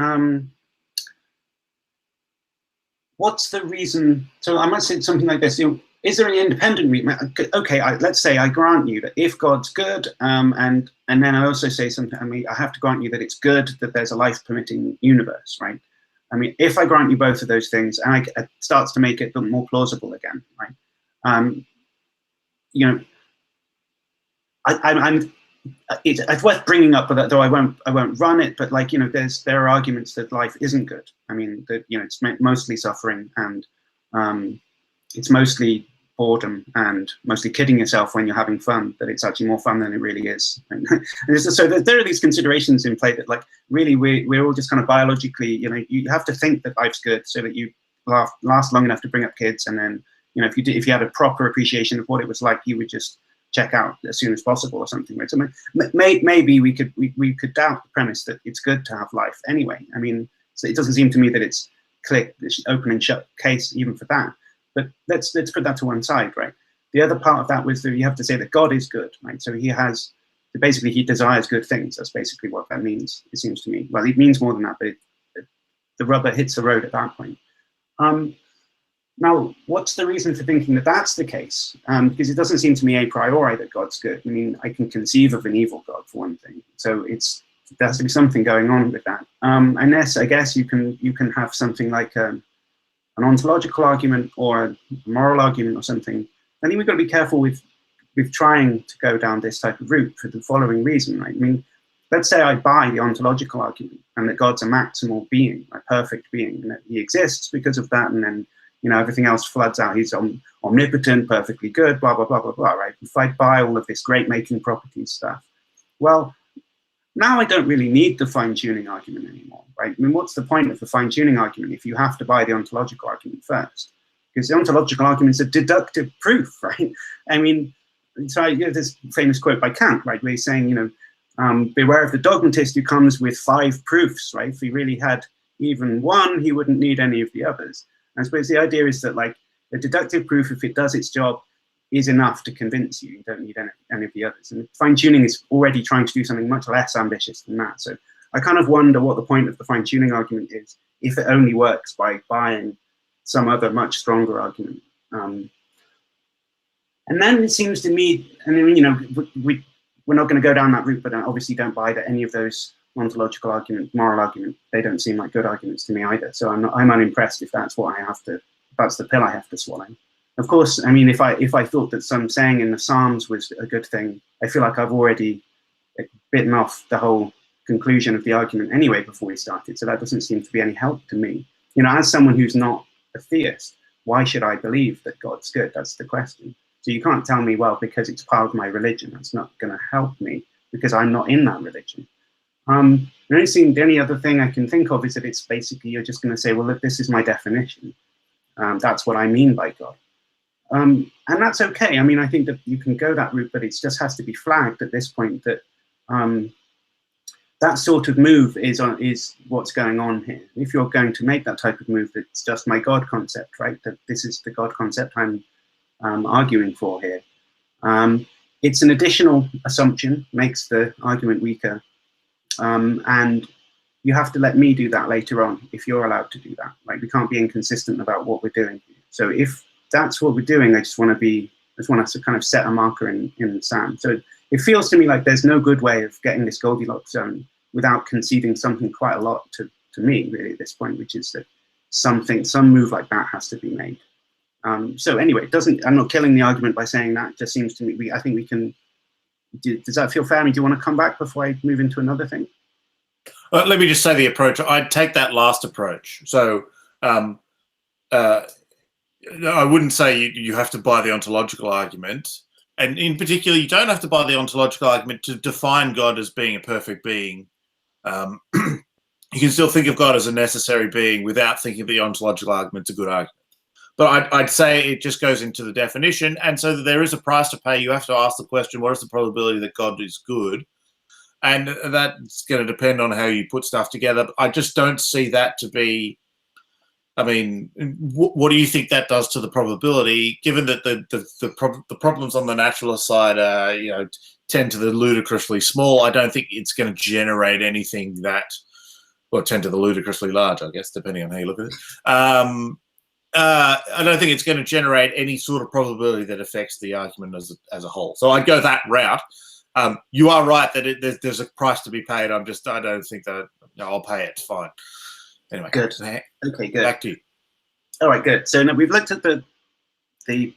what's the reason? So I might say something like this. Is there an independent reason? Okay, let's say I grant you that if God's good, and then I also say something. I have to grant you that it's good that there's a life-permitting universe, right? If I grant you both of those things, and it starts to make it more plausible again, right? It's worth bringing up, though I won't run it. But there are arguments that life isn't good. That it's mostly suffering, and it's mostly boredom, and mostly kidding yourself when you're having fun. That it's actually more fun than it really is. And so there are these considerations in play that really we're all just kind of biologically, you have to think that life's good so that you last long enough to bring up kids, and then if you had a proper appreciation of what it was like, you would just check out as soon as possible or something. Right? So maybe we could doubt the premise that it's good to have life anyway. So it doesn't seem to me that it's click, open and shut case even for that. But let's put that to one side, right? The other part of that was that you have to say that God is good, right? So he desires good things. That's basically what that means, it seems to me. Well, it means more than that, but the rubber hits the road at that point. Now, what's the reason for thinking that that's the case? Because it doesn't seem to me a priori that God's good. I mean, I can conceive of an evil God, for one thing. So there has to be something going on with that. Unless, I guess, you can have something like an ontological argument or a moral argument or something. I think we've got to be careful with trying to go down this type of route for the following reason, right? I mean, let's say I buy the ontological argument and that God's a maximal being, a perfect being, and that he exists because of that, and then, you know, everything else floods out. He's omnipotent, perfectly good, blah, blah, blah, blah, blah, right? If I buy all of this great making properties stuff, well, now I don't really need the fine-tuning argument anymore, right? I mean, what's the point of the fine-tuning argument if you have to buy the ontological argument first? Because the ontological argument is a deductive proof, right? I mean, so this famous quote by Kant, right, where he's saying, you know, beware of the dogmatist who comes with 5 proofs, right? If he really had even one, he wouldn't need any of the others. I suppose the idea is that, like, a deductive proof, if it does its job, is enough to convince you. You don't need any of the others. And fine-tuning is already trying to do something much less ambitious than that. So I kind of wonder what the point of the fine-tuning argument is if it only works by buying some other much stronger argument. And then it seems to me, I mean, you know, we're not going to go down that route, but I obviously don't buy that any of those ontological arguments, moral argument, they don't seem like good arguments to me either. So I'm unimpressed if that's what that's the pill I have to swallow. Of course, I mean, if I thought that some saying in the Psalms was a good thing, I feel like I've already bitten off the whole conclusion of the argument anyway before we started. So that doesn't seem to be any help to me. You know, as someone who's not a theist, why should I believe that God's good? That's the question. So you can't tell me, well, because it's part of my religion. That's not going to help me because I'm not in that religion. The only other thing I can think of is that it's basically you're just going to say, well, look, this is my definition. That's what I mean by God. And that's okay. I mean, I think that you can go that route, but it just has to be flagged at this point that that sort of move is what's going on here. If you're going to make that type of move, it's just my God concept, right? That this is the God concept I'm arguing for here. It's an additional assumption, makes the argument weaker. And you have to let me do that later on if you're allowed to do that. Like, we can't be inconsistent about what we're doing here. So if that's what we're doing, I just want us to kind of set a marker in the sand. So it feels to me like there's no good way of getting this Goldilocks zone without conceding something quite a lot to me, really, at this point, which is that some move like that has to be made. So anyway, I'm not killing the argument by saying that. It just seems to me, I think we can, does that feel fair? I mean, do you want to come back before I move into another thing? Let me just say the approach. I'd take that last approach. So I wouldn't say you have to buy the ontological argument. And in particular, you don't have to buy the ontological argument to define God as being a perfect being. You can still think of God as a necessary being without thinking the ontological argument's a good argument. But I'd say it just goes into the definition. And so that there is a price to pay. You have to ask the question, what is the probability that God is good? And that's going to depend on how you put stuff together. I just don't see that to be, I mean, what do you think that does to the probability, given that the problems on the naturalist side are, you know, tend to the ludicrously small? I don't think it's going to generate anything that, or tend to the ludicrously large, I guess, depending on how you look at it. I don't think it's going to generate any sort of probability that affects the argument as a whole. So I'd go that route. You are right that there's a price to be paid. I don't think that, no, I'll pay it. Fine. Anyway. Good. Okay, good. Back to you. All right, good. So now we've looked at the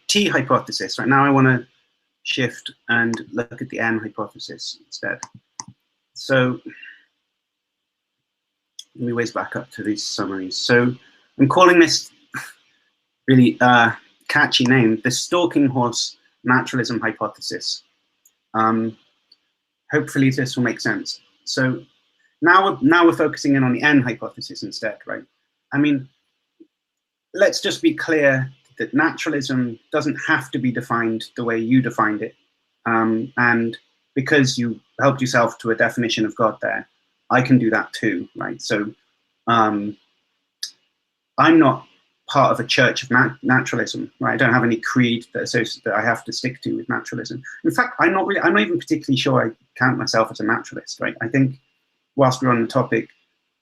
T hypothesis. Right now I want to shift and look at the N hypothesis instead. So let me whiz back up to these summaries. So I'm calling this really catchy name, the Stalking horse naturalism hypothesis. Hopefully this will make sense. So now we're focusing in on the N hypothesis instead, right? I mean, let's just be clear that naturalism doesn't have to be defined the way you defined it. And because you helped yourself to a definition of God there, I can do that too, right? So I'm not part of a church of naturalism, right? I don't have any creed that I have to stick to with naturalism. In fact, I'm not even particularly sure I count myself as a naturalist, right? I think whilst we're on the topic,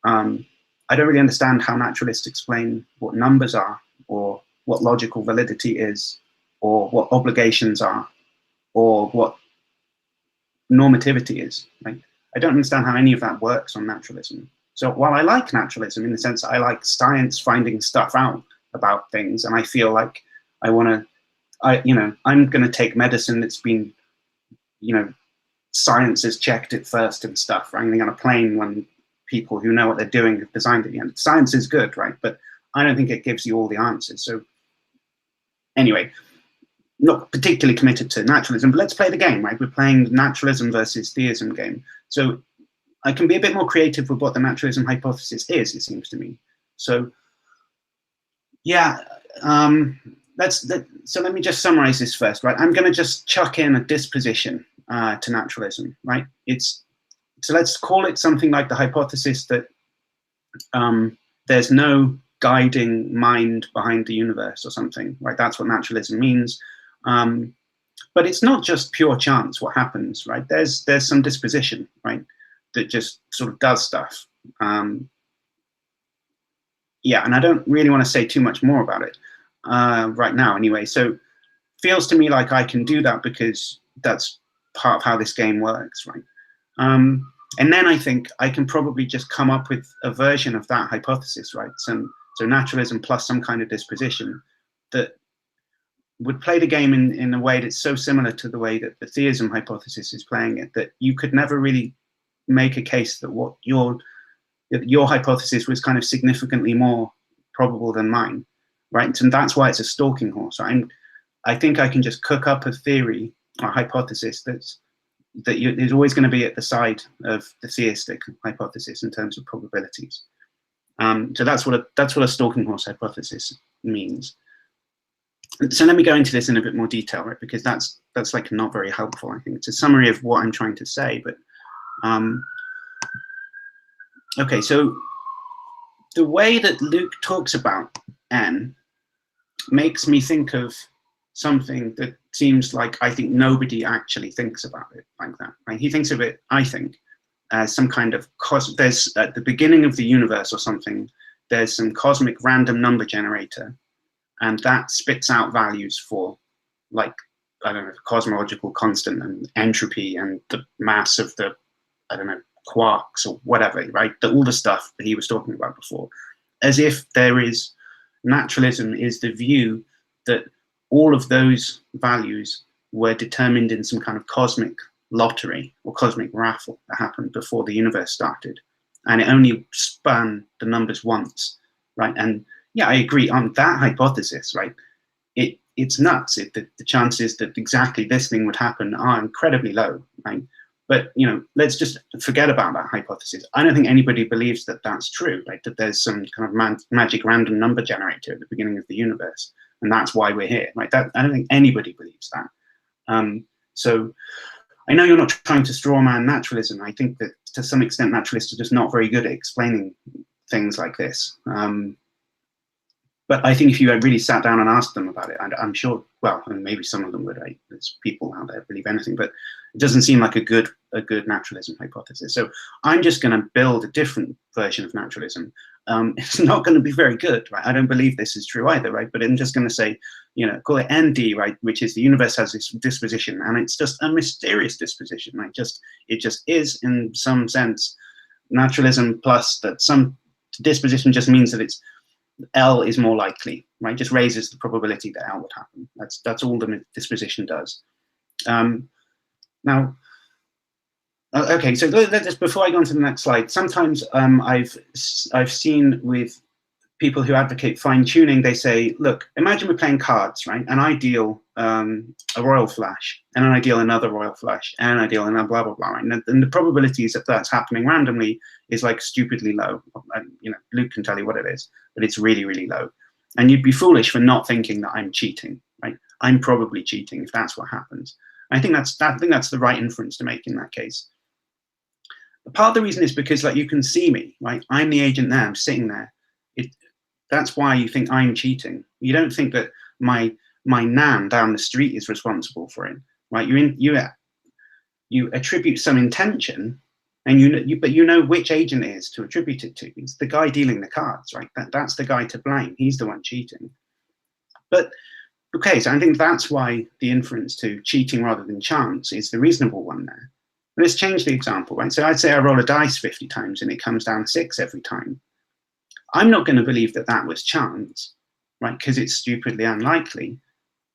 I don't really understand how naturalists explain what numbers are, or what logical validity is, or what obligations are, or what normativity is, right? I don't understand how any of that works on naturalism. So while I like naturalism in the sense that I like science finding stuff out about things, and I feel like I'm going to take medicine that's been, science has checked it first and stuff, right? I'm going to get on a plane when people who know what they're doing have designed it. And science is good, right? But I don't think it gives you all the answers. So anyway, not particularly committed to naturalism, but let's play the game, right? We're playing the naturalism versus theism game. So I can be a bit more creative with what the naturalism hypothesis is, it seems to me. So yeah, so let me just summarize this first, right? I'm going to just chuck in a disposition to naturalism, right? So let's call it something like the hypothesis that there's no guiding mind behind the universe or something, right? That's what naturalism means. But it's not just pure chance what happens, right? There's some disposition, right, that just sort of does stuff. Yeah, and I don't really want to say too much more about it right now anyway. So feels to me like I can do that because that's part of how this game works, right? And then I think I can probably just come up with a version of that hypothesis, right? So naturalism plus some kind of disposition that would play the game in a way that's so similar to the way that the theism hypothesis is playing it, that you could never really make a case that what your hypothesis was kind of significantly more probable than mine, right? And that's why it's a stalking horse. Right? I think I can just cook up a theory or hypothesis that is always going to be at the side of the theistic hypothesis in terms of probabilities. So that's what a stalking horse hypothesis means. So let me go into this in a bit more detail, right? Because that's like not very helpful. I think it's a summary of what I'm trying to say, but okay. So the way that Luke talks about N makes me think of something that seems like I think nobody actually thinks about it like that. Right? He thinks of it, I think, as some kind of there's at the beginning of the universe or something. There's some cosmic random number generator. And that spits out values for, like, I don't know, the cosmological constant and entropy and the mass of the, I don't know, quarks or whatever, right? All the stuff that he was talking about before. As if naturalism is the view that all of those values were determined in some kind of cosmic lottery or cosmic raffle that happened before the universe started. And it only spun the numbers once, right? And yeah, I agree on that hypothesis, right? It's nuts. The chances that exactly this thing would happen are incredibly low, right? But, let's just forget about that hypothesis. I don't think anybody believes that that's true, right? That there's some kind of magic random number generator at the beginning of the universe, and that's why we're here, right? I don't think anybody believes that. So I know you're not trying to straw man naturalism. I think that to some extent naturalists are just not very good at explaining things like this. But I think if you had really sat down and asked them about it, I'm sure, well, and maybe some of them would, right? There's people out there believe anything, but it doesn't seem like a good naturalism hypothesis. So I'm just going to build a different version of naturalism. It's not going to be very good, right? I don't believe this is true either, right? But I'm just going to say, call it ND, right? Which is the universe has this disposition, and it's just a mysterious disposition, right? It just is in some sense naturalism plus that some disposition just means that it's L is more likely, right? Just raises the probability that L would happen. That's all the disposition does. Now, okay, so just before I go on to the next slide, sometimes I've seen with people who advocate fine tuning, they say, look, imagine we're playing cards, right? And I deal a royal flush, and then I deal another royal flush, and I deal another blah, blah, blah, right? And the probabilities that that's happening randomly is like stupidly low. Luke can tell you what it is, but it's really, really low. And you'd be foolish for not thinking that I'm cheating, right? I'm probably cheating if that's what happens. I think that's the right inference to make in that case. Part of the reason is because, like, you can see me, right? I'm the agent there. I'm sitting there. That's why you think I'm cheating. You don't think that my nan down the street is responsible for it, right? You attribute some intention, and but you know which agent it is to attribute it to. It's the guy dealing the cards, right? That's the guy to blame. He's the one cheating. But okay, so I think that's why the inference to cheating rather than chance is the reasonable one there. Let's change the example, right? So I'd say I roll a dice 50 times and it comes down 6 every time. I'm not going to believe that that was chance, right? Because it's stupidly unlikely.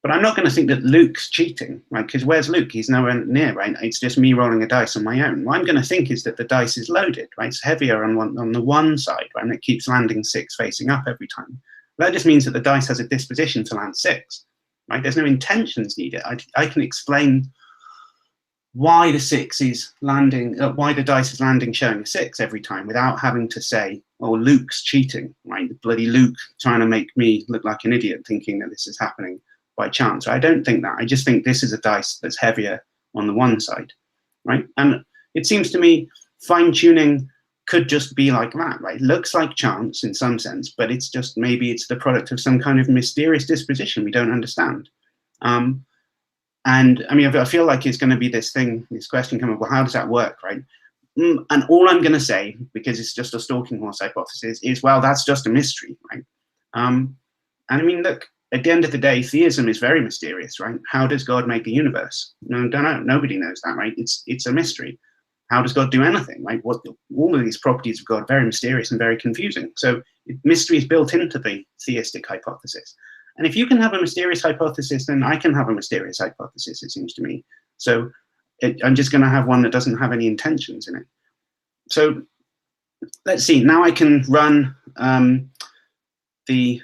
But I'm not going to think that Luke's cheating, right? Because where's Luke? He's nowhere near, right? It's just me rolling a dice on my own. What I'm going to think is that the dice is loaded, right? It's heavier on the one side, right? And it keeps landing 6 facing up every time. That just means that the dice has a disposition to land 6, right? There's no intentions needed. I can explain why the 6 is landing, why the dice is landing showing a 6 every time without having to say, oh, Luke's cheating, right? Bloody Luke trying to make me look like an idiot thinking that this is happening by chance. I don't think that. I just think this is a dice that's heavier on the one side, right? And it seems to me fine-tuning could just be like that, right? It looks like chance in some sense, but it's just, maybe it's the product of some kind of mysterious disposition we don't understand. And I mean, I feel like it's going to be this question coming, well, how does that work, right? And all I'm going to say, because it's just a stalking horse hypothesis, is, well, that's just a mystery, right? And I mean, look, at the end of the day, theism is very mysterious, right? How does God make a universe? No, don't know. Nobody knows that, right? It's a mystery. How does God do anything, right? All of these properties of God are very mysterious and very confusing. So mystery is built into the theistic hypothesis. And if you can have a mysterious hypothesis, then I can have a mysterious hypothesis, it seems to me. So I'm just going to have one that doesn't have any intentions in it. So let's see. Now I can run the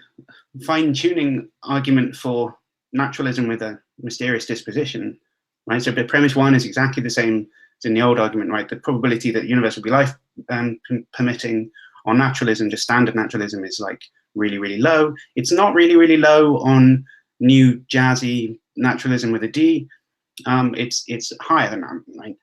fine-tuning argument for naturalism with a mysterious disposition, right? So the premise 1 is exactly the same as in the old argument, right? The probability that the universe will be life permitting on naturalism, just standard naturalism, is like really, really low. It's not really, really low on new jazzy naturalism with a D. It's higher than that, right?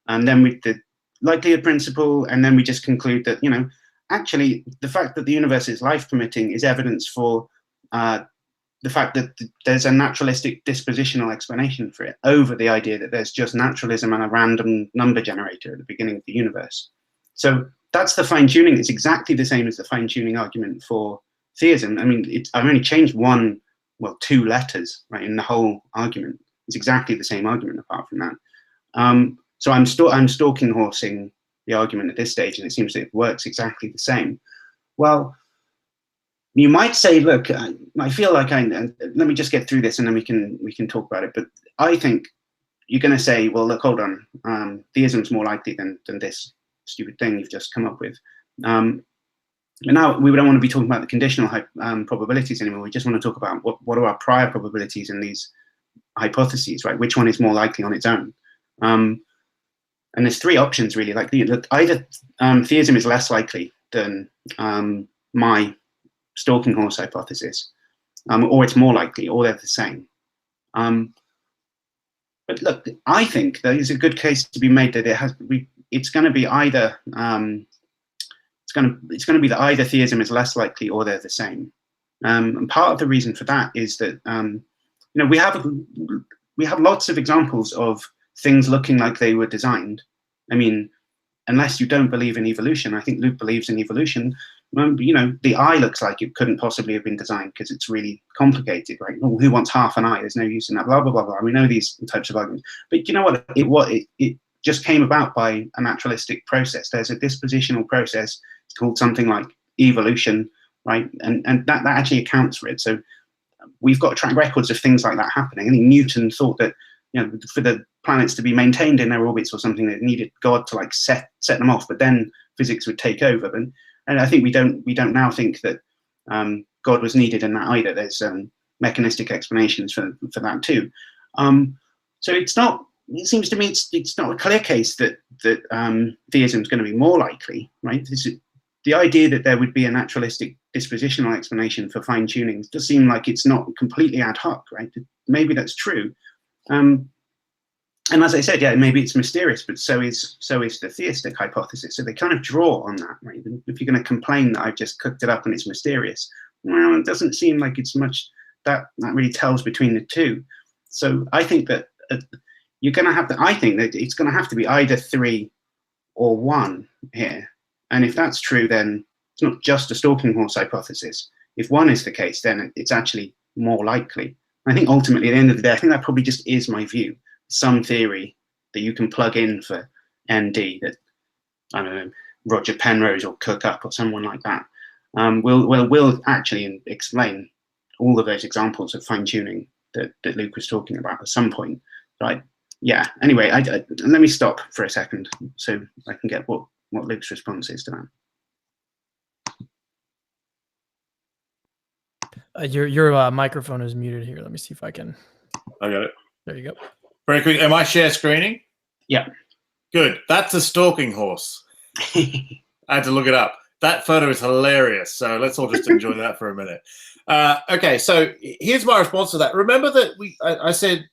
And then with the likelihood principle, and then we just conclude that, you know, actually the fact that the universe is life permitting is evidence for the fact that there's a naturalistic dispositional explanation for it over the idea that there's just naturalism and a random number generator at the beginning of the universe. So that's the fine-tuning. It's exactly the same as the fine-tuning argument for theism. I mean, I've only changed 2 letters, right, in the whole argument. It's exactly the same argument apart from that. So I'm stalking horsing the argument at this stage, and it seems that it works exactly the same. Well, you might say, look, I feel like let me just get through this and then we can talk about it. But I think you're going to say, well, look, hold on, theism's more likely than this stupid thing you've just come up with. And now we don't want to be talking about the conditional probabilities anymore. We just want to talk about what are our prior probabilities in these hypotheses, right? Which one is more likely on its own? And there's 3 options really. Like either theism is less likely than my stalking horse hypothesis, or it's more likely, or they're the same. But look, I think there is a good case to be made that it's going to be either it's going to be that either theism is less likely or they're the same. And part of the reason for that is that you know, we have lots of examples of things looking like they were designed. I mean, unless you don't believe in evolution, I think Luke believes in evolution. You know, the eye looks like it couldn't possibly have been designed because it's really complicated, right? Oh, who wants half an eye? There's no use in that, blah, blah, blah, blah. We know these types of arguments. But you know what? It just came about by a naturalistic process. There's a dispositional process. It's called something like evolution, right? And that actually accounts for it. So we've got track records of things like that happening. I think Newton thought that, you know, for the planets to be maintained in their orbits or something, that needed God to like set them off, but then physics would take over. And I think we don't now think that God was needed in that either. There's mechanistic explanations for that too. So it's not. It seems to me it's not a clear case that theism is going to be more likely, right? The idea that there would be a naturalistic dispositional explanation for fine tuning does seem like it's not completely ad hoc, right? Maybe that's true. And as I said, yeah, maybe it's mysterious, but so is the theistic hypothesis. So they kind of draw on that, right? If you're going to complain that I've just cooked it up and it's mysterious, well, it doesn't seem like it's much that really tells between the two. So I think that you're going to have to. I think that it's going to have to be either 3 or 1 here. And if that's true, then it's not just a stalking horse hypothesis. If 1 is the case, then it's actually more likely. I think ultimately, at the end of the day, I think that probably just is my view. Some theory that you can plug in for ND that, I don't know, Roger Penrose or cook up or someone like that will actually explain all of those examples of fine-tuning that Luke was talking about at some point. Right? Yeah. Anyway, let me stop for a second so I can get what Luke's response is to that. Your microphone is muted here. Let me see if I can. I got it. There you go. Very quick. Am I share screening? Yeah. Good. That's a stalking horse. I had to look it up. That photo is hilarious. So let's all just enjoy that for a minute. Okay. So here's my response to that. Remember that I said,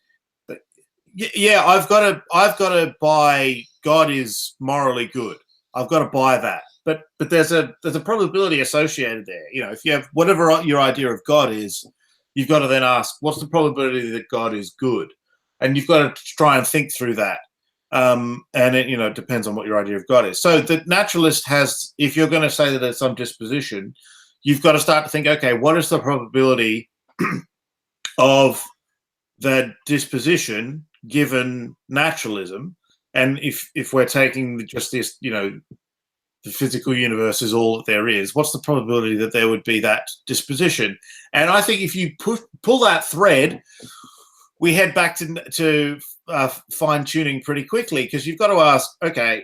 yeah, I've got to buy God is morally good. I've got to buy that. But there's a probability associated there. You know, if you have whatever your idea of God is, you've got to then ask, what's the probability that God is good? And you've got to try and think through that. And it depends on what your idea of God is. So the naturalist has, if you're going to say that there's some disposition, you've got to start to think, okay, what is the probability of that disposition given naturalism? And if we're taking just this, the physical universe is all that there is, what's the probability that there would be that disposition? And I think if you pull that thread, we head back to fine-tuning pretty quickly, because you've got to ask, okay,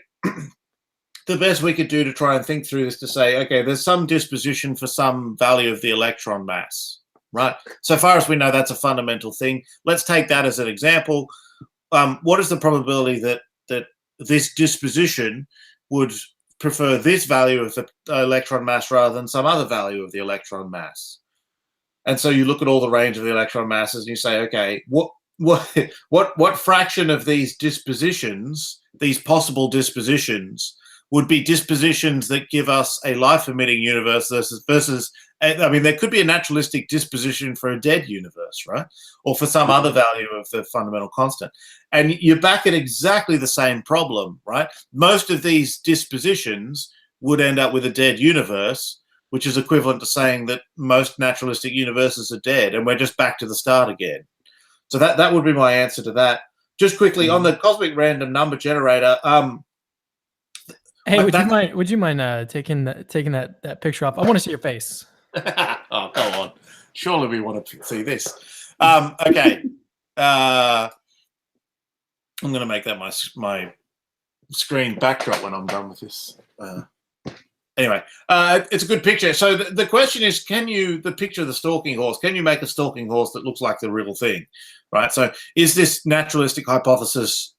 the best we could do to try and think through this to say, okay, there's some disposition for some value of the electron mass, right? So far as we know, that's a fundamental thing. Let's take that as an example. What is the probability that this disposition would prefer this value of the electron mass rather than some other value of the electron mass? And so you look at all the range of the electron masses and you say, okay, what fraction of these dispositions, these possible dispositions, would be dispositions that give us a life-emitting universe versus I mean, there could be a naturalistic disposition for a dead universe, right? Or for some other value of the fundamental constant. And you're back at exactly the same problem, right? Most of these dispositions would end up with a dead universe, which is equivalent to saying that most naturalistic universes are dead, and we're just back to the start again. So that would be my answer to that. Just quickly, on the cosmic random number generator, hey, would you mind taking that picture off? I want to see your face. Oh, come on. Surely we want to see this. Okay. I'm going to make that my screen backdrop when I'm done with this. Anyway, it's a good picture. So the question is, the picture of the stalking horse, can you make a stalking horse that looks like the real thing, right? So is this naturalistic hypothesis,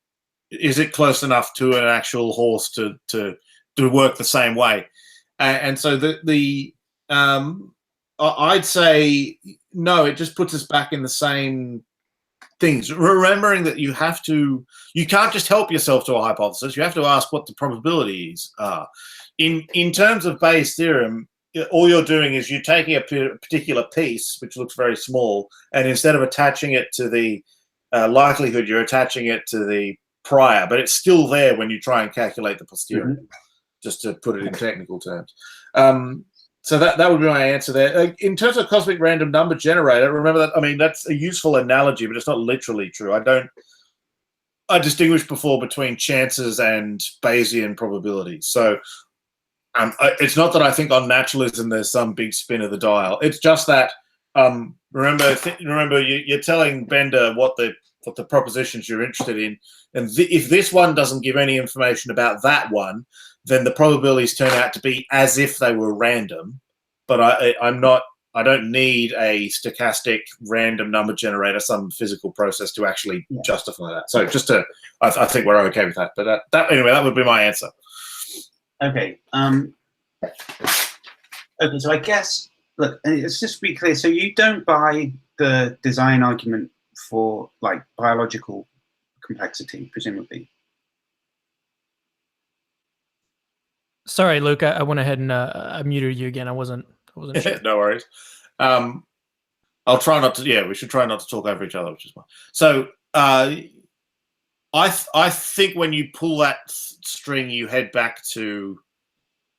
is it close enough to an actual horse to work the same way? And so I'd say no, it just puts us back in the same things. Remembering that you can't just help yourself to a hypothesis. You have to ask what the probabilities are. In terms of Bayes' theorem, all you're doing is you're taking a particular piece, which looks very small, and instead of attaching it to the likelihood, you're attaching it to the prior, but it's still there when you try and calculate the posterior, just to put it in technical terms. So that would be my answer there. In terms of cosmic random number generator, remember that, I mean, that's a useful analogy, but it's not literally true. I distinguished before between chances and Bayesian probabilities. So it's not that I think on naturalism there's some big spin of the dial. It's just that remember you're telling Bender what the propositions you're interested in, and if this one doesn't give any information about that one, then the probabilities turn out to be as if they were random. But I don't need a stochastic random number generator, some physical process to actually justify that. So I think we're okay with that. But anyway, that would be my answer. Okay. Okay. So I guess, look, let's just be clear. So you don't buy the design argument for like biological complexity, presumably. Sorry, Luke. I went ahead and I muted you again. I wasn't I wasn't sure. No worries. I'll try not to. Yeah, we should try not to talk over each other, which is fine. So I think when you pull that string, you head back to.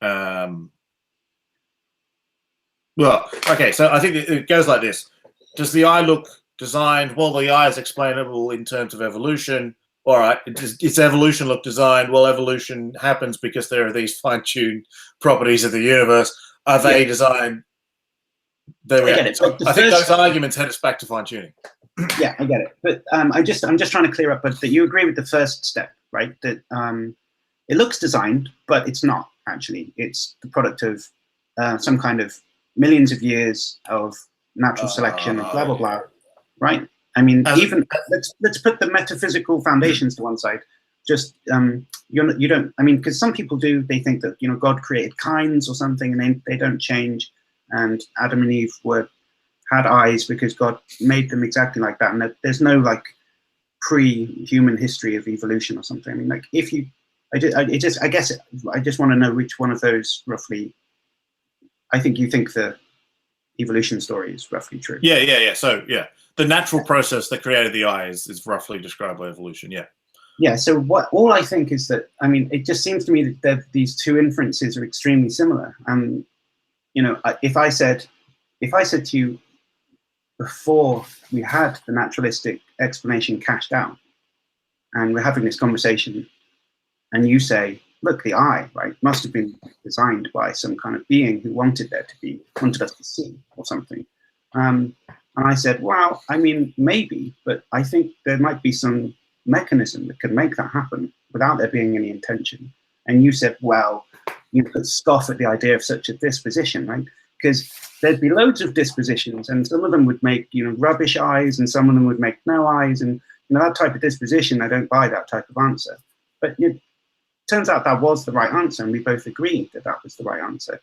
Well, okay. So I think it goes like this: does the eye look designed? Well, the eye is explainable in terms of evolution. All right, its evolution look designed? Well, evolution happens because there are these fine-tuned properties of the universe. Are they designed? There we go. So I think those arguments head us back to fine-tuning. Yeah, I get it. But I'm just trying to clear up that you agree with the first step, right? That it looks designed, but it's not actually. It's the product of some kind of millions of years of natural selection, blah blah blah, right? I mean, even let's put the metaphysical foundations to one side. Just you don't. I mean, because some people do. They think that God created kinds or something, and they don't change. And Adam and Eve had eyes because God made them exactly like that. And there's no like pre-human history of evolution or something. I mean, like I just want to know which one of those roughly. I think you think the evolution story is roughly true. Yeah. So the natural process that created the eye is roughly described by evolution. Yeah. Yeah. So all I think is that, I mean, it just seems to me that these two inferences are extremely similar. If I said to you before we had the naturalistic explanation cashed out, and we're having this conversation, and you say, look, the eye, right, must have been designed by some kind of being who wanted us to see or something. And I said, well, I mean, maybe, but I think there might be some mechanism that could make that happen without there being any intention. And you said, well, you could scoff at the idea of such a disposition, right? Because there'd be loads of dispositions, and some of them would make, rubbish eyes, and some of them would make no eyes, and that type of disposition, I don't buy that type of answer. But it turns out that was the right answer, and we both agreed that that was the right answer.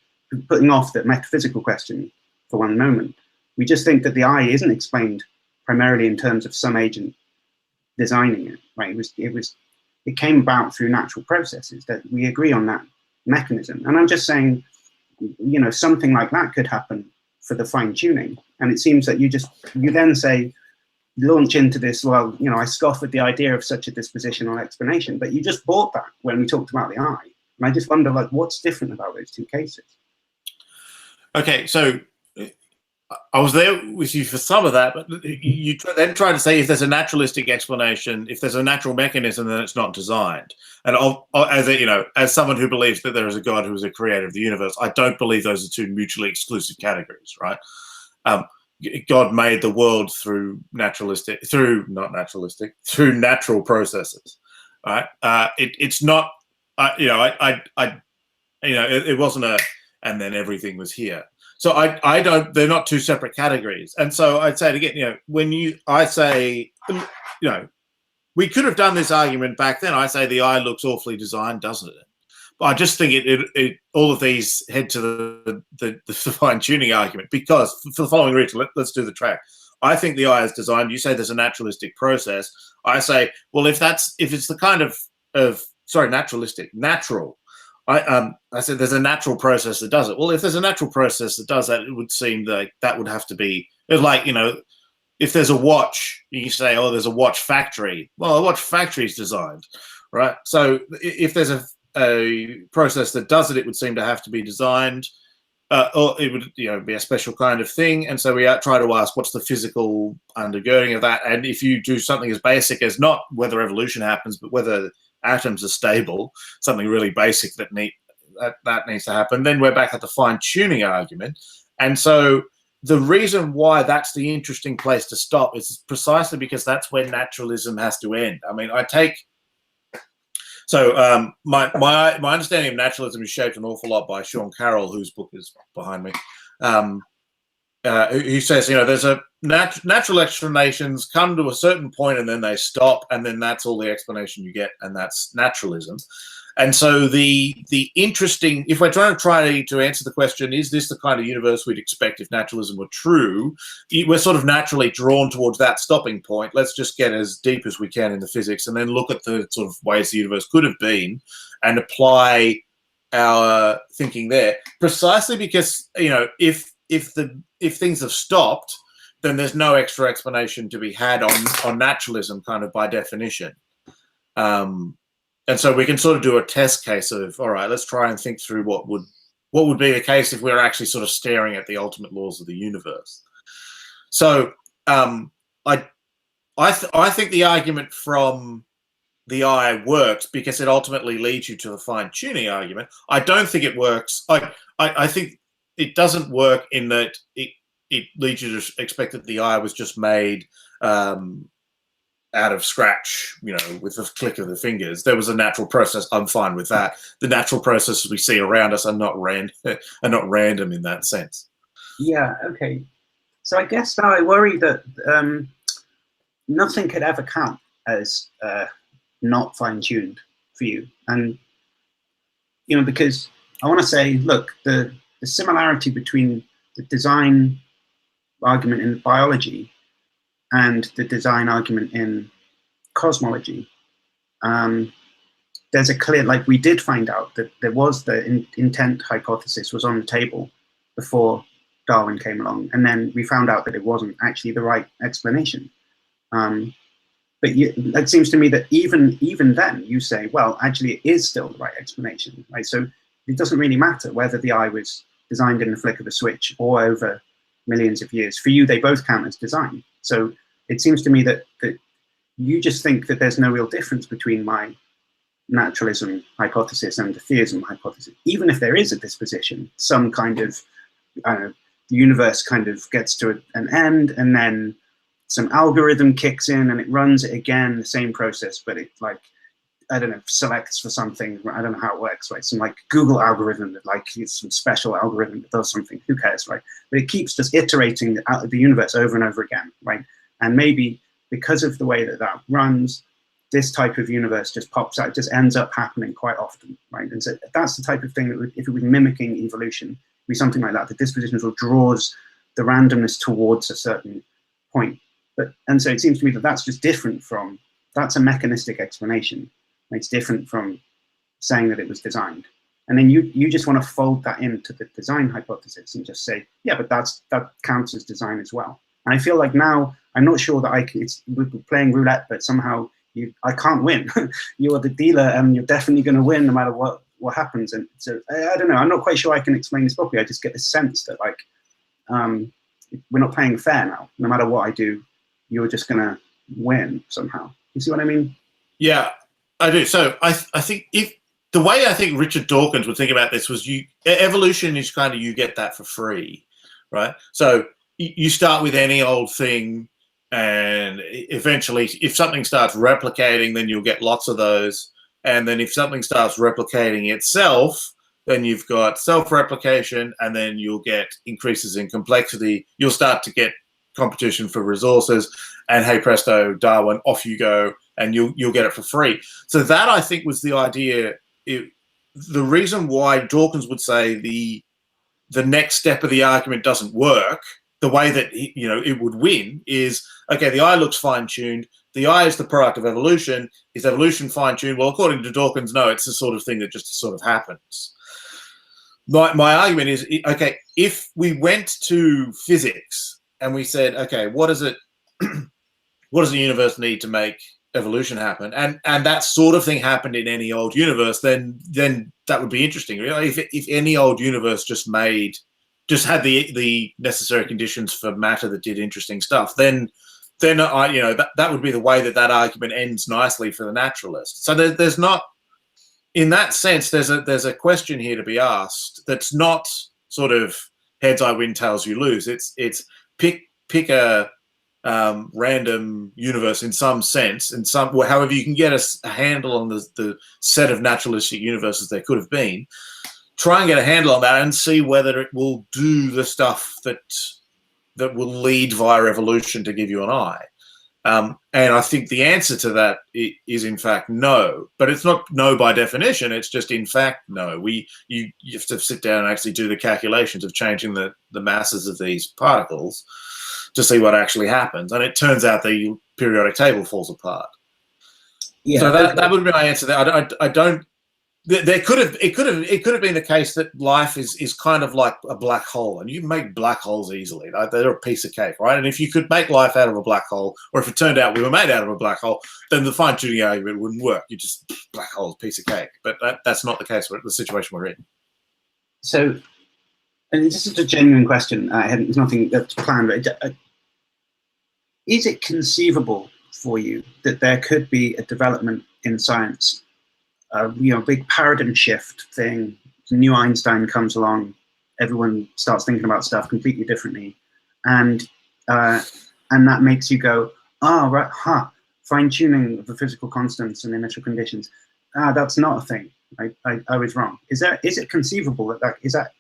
Putting off the metaphysical question for one moment, we just think that the eye isn't explained primarily in terms of some agent designing it, right? It came about through natural processes. That we agree on that mechanism. And I'm just saying, something like that could happen for the fine tuning. And it seems that you then say, launch into this, well, I scoff at the idea of such a dispositional explanation, but you just bought that when we talked about the eye. And I just wonder, like, what's different about those two cases? Okay, so I was there with you for some of that, but you then try to say if there's a naturalistic explanation, if there's a natural mechanism, then it's not designed. And as someone who believes that there is a God who is a creator of the universe, I don't believe those are two mutually exclusive categories, right? God made the world through natural processes, right? It's not, it wasn't and then everything was here. So they're not two separate categories. And so I'd say it again, we could have done this argument back then. I say the eye looks awfully designed, doesn't it? But I just think all of these head to the fine tuning argument, because for the following reason, let's do the track. I think the eye is designed. You say there's a naturalistic process. I say, well, if it's the kind of natural. I said there's a natural process that does it. Well, if there's a natural process that does that, it would seem like that would have to be like, if there's a watch, you say, oh, there's a watch factory. Well, a watch factory is designed, right? So if there's a process that does it, it would seem to have to be designed, or it would be a special kind of thing. And so we try to ask, what's the physical undergirding of that? And if you do something as basic as not whether evolution happens, but whether atoms are stable, something really basic that needs to happen, then we're back at the fine-tuning argument. And so the reason why that's the interesting place to stop is precisely because that's where naturalism has to end. I mean, my understanding of naturalism is shaped an awful lot by Sean Carroll, whose book is behind me. He says, there's a natural explanations come to a certain point and then they stop, and then that's all the explanation you get, and that's naturalism. And so the interesting, if we're trying to answer the question, is this the kind of universe we'd expect if naturalism were true? We're sort of naturally drawn towards that stopping point. Let's just get as deep as we can in the physics and then look at the sort of ways the universe could have been and apply our thinking there. Precisely because, if if things have stopped, then there's no extra explanation to be had on naturalism, kind of by definition. And so we can sort of do a test case of, all right, let's try and think through what would be the case if we were actually sort of staring at the ultimate laws of the universe. So I think the argument from the eye works because it ultimately leads you to the fine-tuning argument. I don't think it works. I think it doesn't work in that it leads you to expect that the eye was just made out of scratch, with the click of the fingers. There was a natural process. I'm fine with that. The natural processes we see around us are not random in that sense. Yeah. Okay. So I guess now I worry that nothing could ever count as not fine-tuned for you, and because I want to say, look, the similarity between the design argument in biology and the design argument in cosmology, there's a clear, like, we did find out that there was the intent hypothesis was on the table before Darwin came along, and then we found out that it wasn't actually the right explanation. But it seems to me that even then you say, well, actually it is still the right explanation, right? So it doesn't really matter whether the eye was designed in the flick of a switch or over millions of years. For you, they both count as design. So it seems to me that you just think that there's no real difference between my naturalism hypothesis and the theism hypothesis. Even if there is a disposition, some kind of, the universe kind of gets to an end, and then some algorithm kicks in and it runs it again, the same process, but it, like, I don't know, selects for something. I don't know how it works, right? Some like Google algorithm that, like, it's some special algorithm that does something. Who cares, right? But it keeps just iterating the universe over and over again, right? And maybe because of the way that runs, this type of universe just pops out, just ends up happening quite often, right? And so that's the type of thing that if it was mimicking evolution, it'd be something like that. The dispositions will draws the randomness towards a certain point. And so it seems to me that that's just different from, that's a mechanistic explanation. It's different from saying that it was designed. And then you just want to fold that into the design hypothesis and just say, yeah, but that counts as design as well. And I feel like now, I'm not sure that we're playing roulette, but somehow I can't win. You are the dealer and you're definitely going to win no matter what happens. And so I don't know, I'm not quite sure I can explain this properly. I just get this sense that, like, we're not playing fair now. No matter what I do, you're just going to win somehow. You see what I mean? Yeah, I do. So I think the way I think Richard Dawkins would think about this was evolution is kind of, you get that for free, right? So you start with any old thing, and eventually if something starts replicating, then you'll get lots of those. And then if something starts replicating itself, then you've got self-replication, and then you'll get increases in complexity. You'll start to get competition for resources, and hey presto, Darwin, off you go, and you'll get it for free. So that, I think, was the idea. The reason why Dawkins would say the next step of the argument doesn't work, the way that it would win is, okay, the eye looks fine-tuned. The eye is the product of evolution. Is evolution fine-tuned? Well, according to Dawkins, no, it's the sort of thing that just sort of happens. My argument is, okay, if we went to physics and we said, okay, what does the universe need to make evolution happen? And that sort of thing happened in any old universe, then that would be interesting. If any old universe just had the necessary conditions for matter that did interesting stuff, then that would be the way that argument ends nicely for the naturalist. So there's not, in that sense, there's a question here to be asked that's not sort of heads I win, tails you lose. It's pick a random universe in some sense, and however you can get a handle on the set of naturalistic universes there could have been. Try and get a handle on that and see whether it will do the stuff that will lead via evolution to give you an eye. And I think the answer to that is in fact no, but it's not no by definition. It's just in fact no. You have to sit down and actually do the calculations of changing the masses of these particles to see what actually happens. And it turns out the periodic table falls apart. Yeah, so that would be my answer there. I don't it could have been the case that life is kind of like a black hole, and you can make black holes easily. Like they're a piece of cake, right? And if you could make life out of a black hole, or if it turned out we were made out of a black hole, then the fine-tuning argument wouldn't work. You just black hole, piece of cake. But that's not the case. The situation we're in. So, and this is a genuine question. There's nothing that's planned. But is it conceivable for you that there could be a development in science? Big paradigm shift thing. New Einstein comes along, everyone starts thinking about stuff completely differently, and that makes you go, right, fine tuning of the physical constants and initial conditions. That's not a thing. I was wrong. Is it conceivable that is that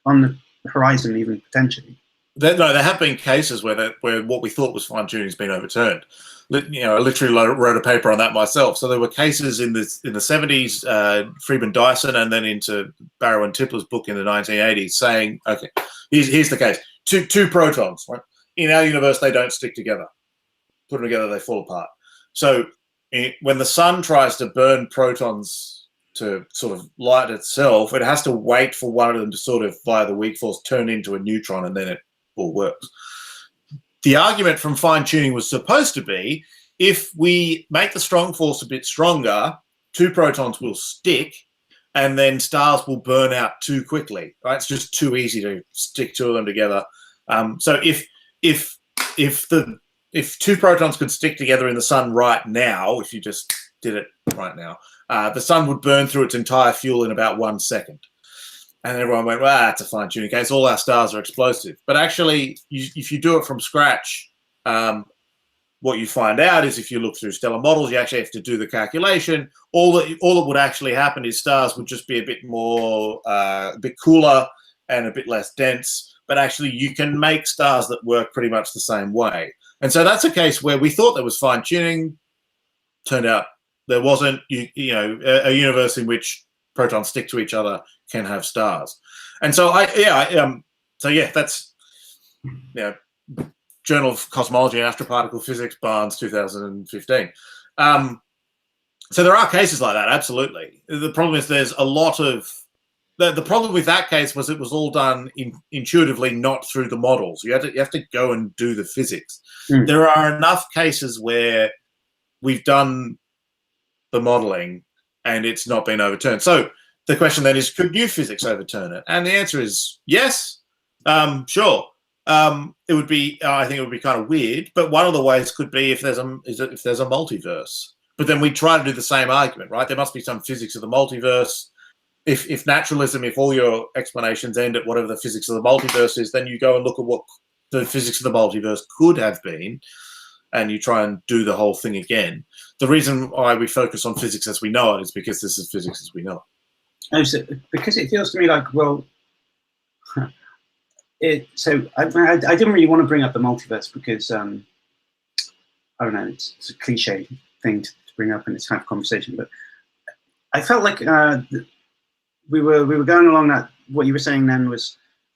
on the horizon even potentially? No, there have been cases where what we thought was fine tuning has been overturned. I literally wrote a paper on that myself. So there were cases in the 70s, Friedman Dyson, and then into Barrow and Tipler's book in the 1980s, saying, okay, here's the case: two protons, right? In our universe, they don't stick together. Put them together, they fall apart. So when the sun tries to burn protons to sort of light itself, it has to wait for one of them to sort of, via the weak force, turn into a neutron, and then it all works. The argument from fine-tuning was supposed to be, if we make the strong force a bit stronger, two protons will stick, and then stars will burn out too quickly. Right? It's just too easy to stick two of them together. So if two protons could stick together in the sun right now, if you just did it right now, the sun would burn through its entire fuel in about 1 second. And everyone went, well, that's a fine-tuning case. All our stars are explosive. But actually, if you do it from scratch, what you find out is if you look through stellar models, you actually have to do the calculation. All that would actually happen is stars would just be a bit cooler and a bit less dense. But actually, you can make stars that work pretty much the same way. And so that's a case where we thought there was fine-tuning. Turned out there wasn't. A universe in which protons stick to each other can have stars. And so that's Journal of Cosmology and Astroparticle Physics, Barnes, 2015. So there are cases like that, absolutely. The problem is there's a lot of the problem with that case was it was all done intuitively, not through the models. You have to go and do the physics. There are enough cases where we've done the modeling and it's not been overturned. So the question then is, could new physics overturn it? And the answer is yes, sure. It would be, I think it would be kind of weird, but one of the ways could be if there's a multiverse. But then we try to do the same argument, right? There must be some physics of the multiverse. If naturalism, if all your explanations end at whatever the physics of the multiverse is, then you go and look at what the physics of the multiverse could have been, and you try and do the whole thing again. The reason why we focus on physics as we know it is because this is physics as we know it. Because it feels to me like, well, I didn't really want to bring up the multiverse because I don't know, it's a cliche thing to bring up in this kind of conversation, but I felt like we were going along that what you were saying then was,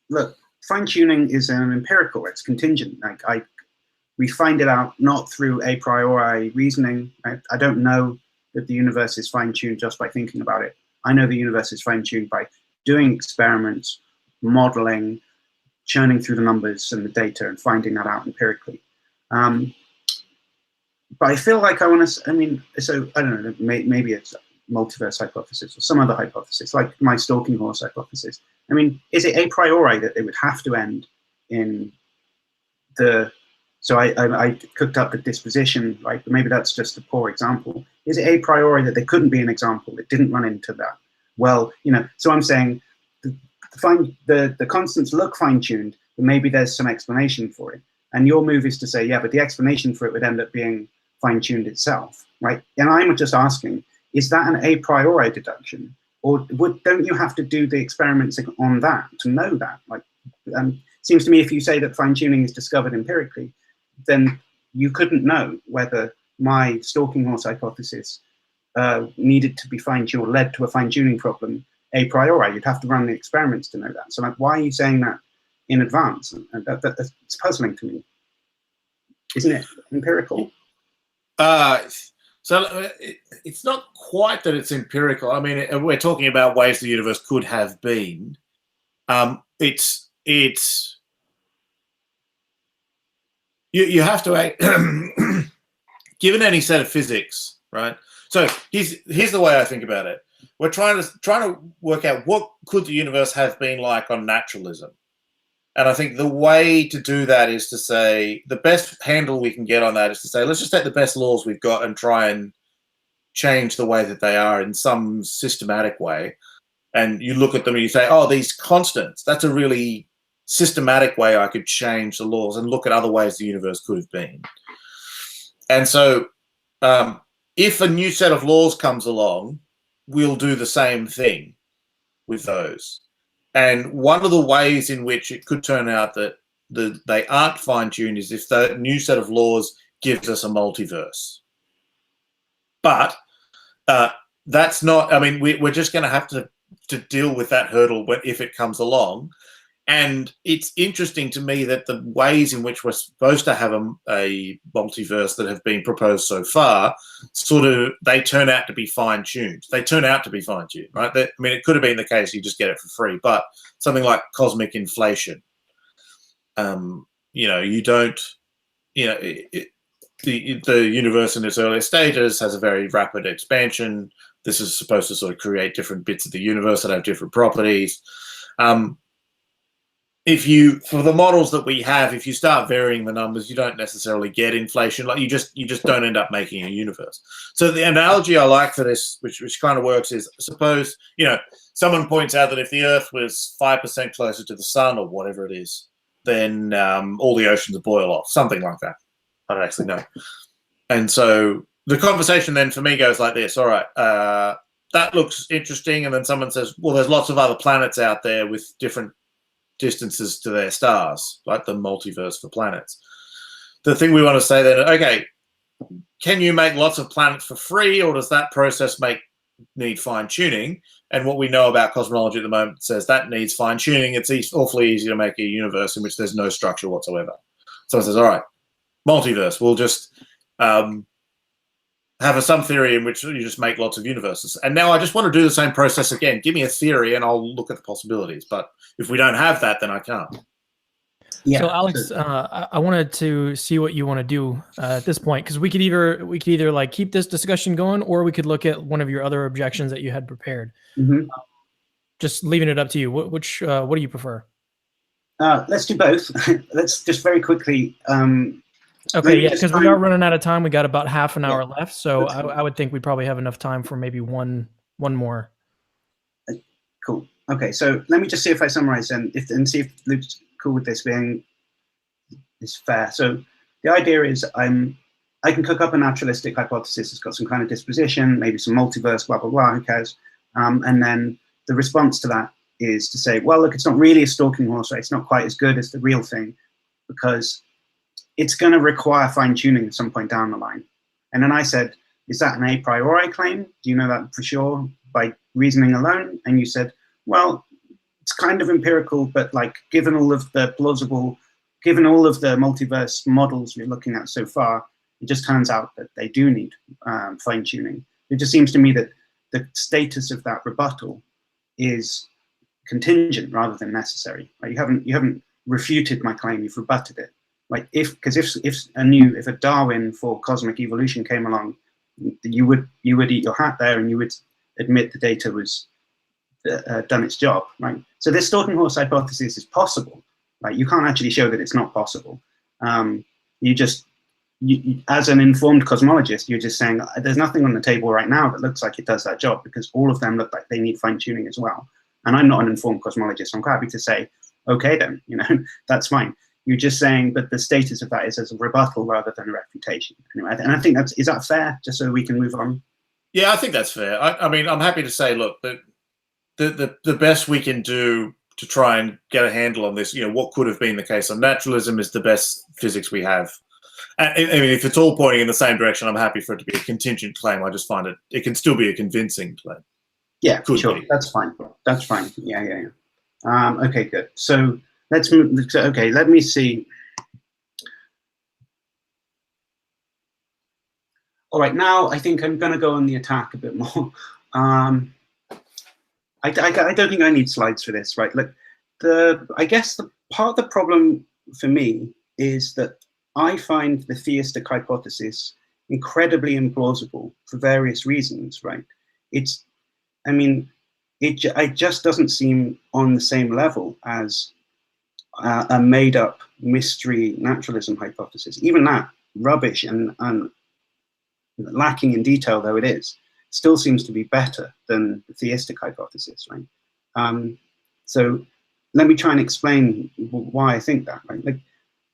look, fine-tuning is an empirical, it's contingent. Like we find it out not through a priori reasoning. Right? I don't know that the universe is fine-tuned just by thinking about it. I know the universe is fine-tuned by doing experiments, modeling, churning through the numbers and the data and finding that out empirically. But I feel like so I don't know, maybe it's a multiverse hypothesis or some other hypothesis, like my stalking horse hypothesis. I mean, is it a priori that it would have to end in the, so I cooked up the disposition, right? But maybe that's just a poor example. Is it a priori that there couldn't be an example that didn't run into that? Well, so I'm saying the constants look fine-tuned, but maybe there's some explanation for it. And your move is to say, yeah, but the explanation for it would end up being fine-tuned itself, right? And I'm just asking, is that an a priori deduction? Or don't you have to do the experiments on that to know that? Like, seems to me if you say that fine-tuning is discovered empirically, then you couldn't know whether my stalking horse hypothesis needed to be fine-tuned or led to a fine-tuning problem a priori. You'd have to run the experiments to know that. So like, why are you saying that in advance? And that's puzzling to me. Isn't it empirical? So it's not quite that it's empirical. I mean, we're talking about ways the universe could have been. It's you have to given any set of physics, right? So here's the way I think about it. We're trying to work out what could the universe have been like on naturalism. And I think the way to do that is to say the best handle we can get on that is to say, let's just take the best laws we've got and try and change the way that they are in some systematic way. And you look at them and you say, oh, these constants, that's a really systematic way I could change the laws, and look at other ways the universe could have been. And so if a new set of laws comes along, we'll do the same thing with those. And one of the ways in which it could turn out that they aren't fine-tuned is if the new set of laws gives us a multiverse. But that's not, I mean, we're just going to have to deal with that hurdle if it comes along. And it's interesting to me that the ways in which we're supposed to have a multiverse that have been proposed so far, they turn out to be fine-tuned. They turn out to be fine-tuned, right? I mean, it could have been the case you just get it for free, but something like cosmic inflation, you don't, the universe in its earlier stages has a very rapid expansion. This is supposed to sort of create different bits of the universe that have different properties. For the models that we have, if you start varying the numbers, you don't necessarily get inflation. Like you just don't end up making a universe. So the analogy I like for this, which kind of works, is suppose someone points out that if the Earth was 5% closer to the sun or whatever it is, then all the oceans would boil off, something like that. I don't actually know. And so the conversation then for me goes like this: all right, that looks interesting. And then someone says, well, there's lots of other planets out there with different distances to their stars, like the multiverse for planets. The thing we want to say then, okay, can you make lots of planets for free, or does that process need fine-tuning? And what we know about cosmology at the moment says that needs fine-tuning. It's awfully easy to make a universe in which there's no structure whatsoever. Someone says, all right, multiverse, we'll just have some theory in which you just make lots of universes. And now I just want to do the same process again. Give me a theory and I'll look at the possibilities. But if we don't have that, then I can't. Yeah. So Alex, I wanted to see what you want to do at this point, because we could either like keep this discussion going, or we could look at one of your other objections that you had prepared. Mm-hmm. Just leaving it up to you. What do you prefer? Let's do both. Let's just very quickly. Okay, yeah, because we are running out of time. We got about half an hour left, so I would think we probably have enough time for maybe one more. Cool. Okay, so let me just see if I summarize and see if Luke's cool with this being is fair. So the idea is I can cook up a naturalistic hypothesis. It's got some kind of disposition, maybe some multiverse, blah blah blah. Who cares? And then the response to that is to say, well, look, it's not really a stalking horse, right? It's not quite as good as the real thing, because it's going to require fine-tuning at some point down the line. And then I said, is that an a priori claim? Do you know that for sure by reasoning alone? And you said, well, it's kind of empirical, but like given all of the multiverse models we're looking at so far, it just turns out that they do need fine-tuning. It just seems to me that the status of that rebuttal is contingent rather than necessary. Right? You haven't refuted my claim, you've rebutted it. Like if a Darwin for cosmic evolution came along, you would eat your hat there and you would admit the data was done its job, right? So this stalking horse hypothesis is possible, right? You can't actually show that it's not possible. You as an informed cosmologist, you're just saying there's nothing on the table right now that looks like it does that job, because all of them look like they need fine tuning as well. And I'm not an informed cosmologist, so I'm quite happy to say, okay, then, that's fine. You're just saying, but the status of that is as a rebuttal rather than a refutation. Anyway, and I think is that fair, just so we can move on? Yeah, I think that's fair. I mean, I'm happy to say, look, the best we can do to try and get a handle on this, what could have been the case on naturalism is the best physics we have. I mean, if it's all pointing in the same direction, I'm happy for it to be a contingent claim. I just find it can still be a convincing claim. Yeah, sure. That's fine. That's fine. Yeah. Okay, good. So let's move. Okay, let me see. All right, now I think I'm going to go on the attack a bit more. I don't think I need slides for this, right? Like, I guess the part of the problem for me is that I find the theistic hypothesis incredibly implausible for various reasons, right? I mean, it just doesn't seem on the same level as a made-up mystery naturalism hypothesis. Even that, rubbish and lacking in detail though it is, still seems to be better than the theistic hypothesis, right? So let me try and explain why I think that, right? Like,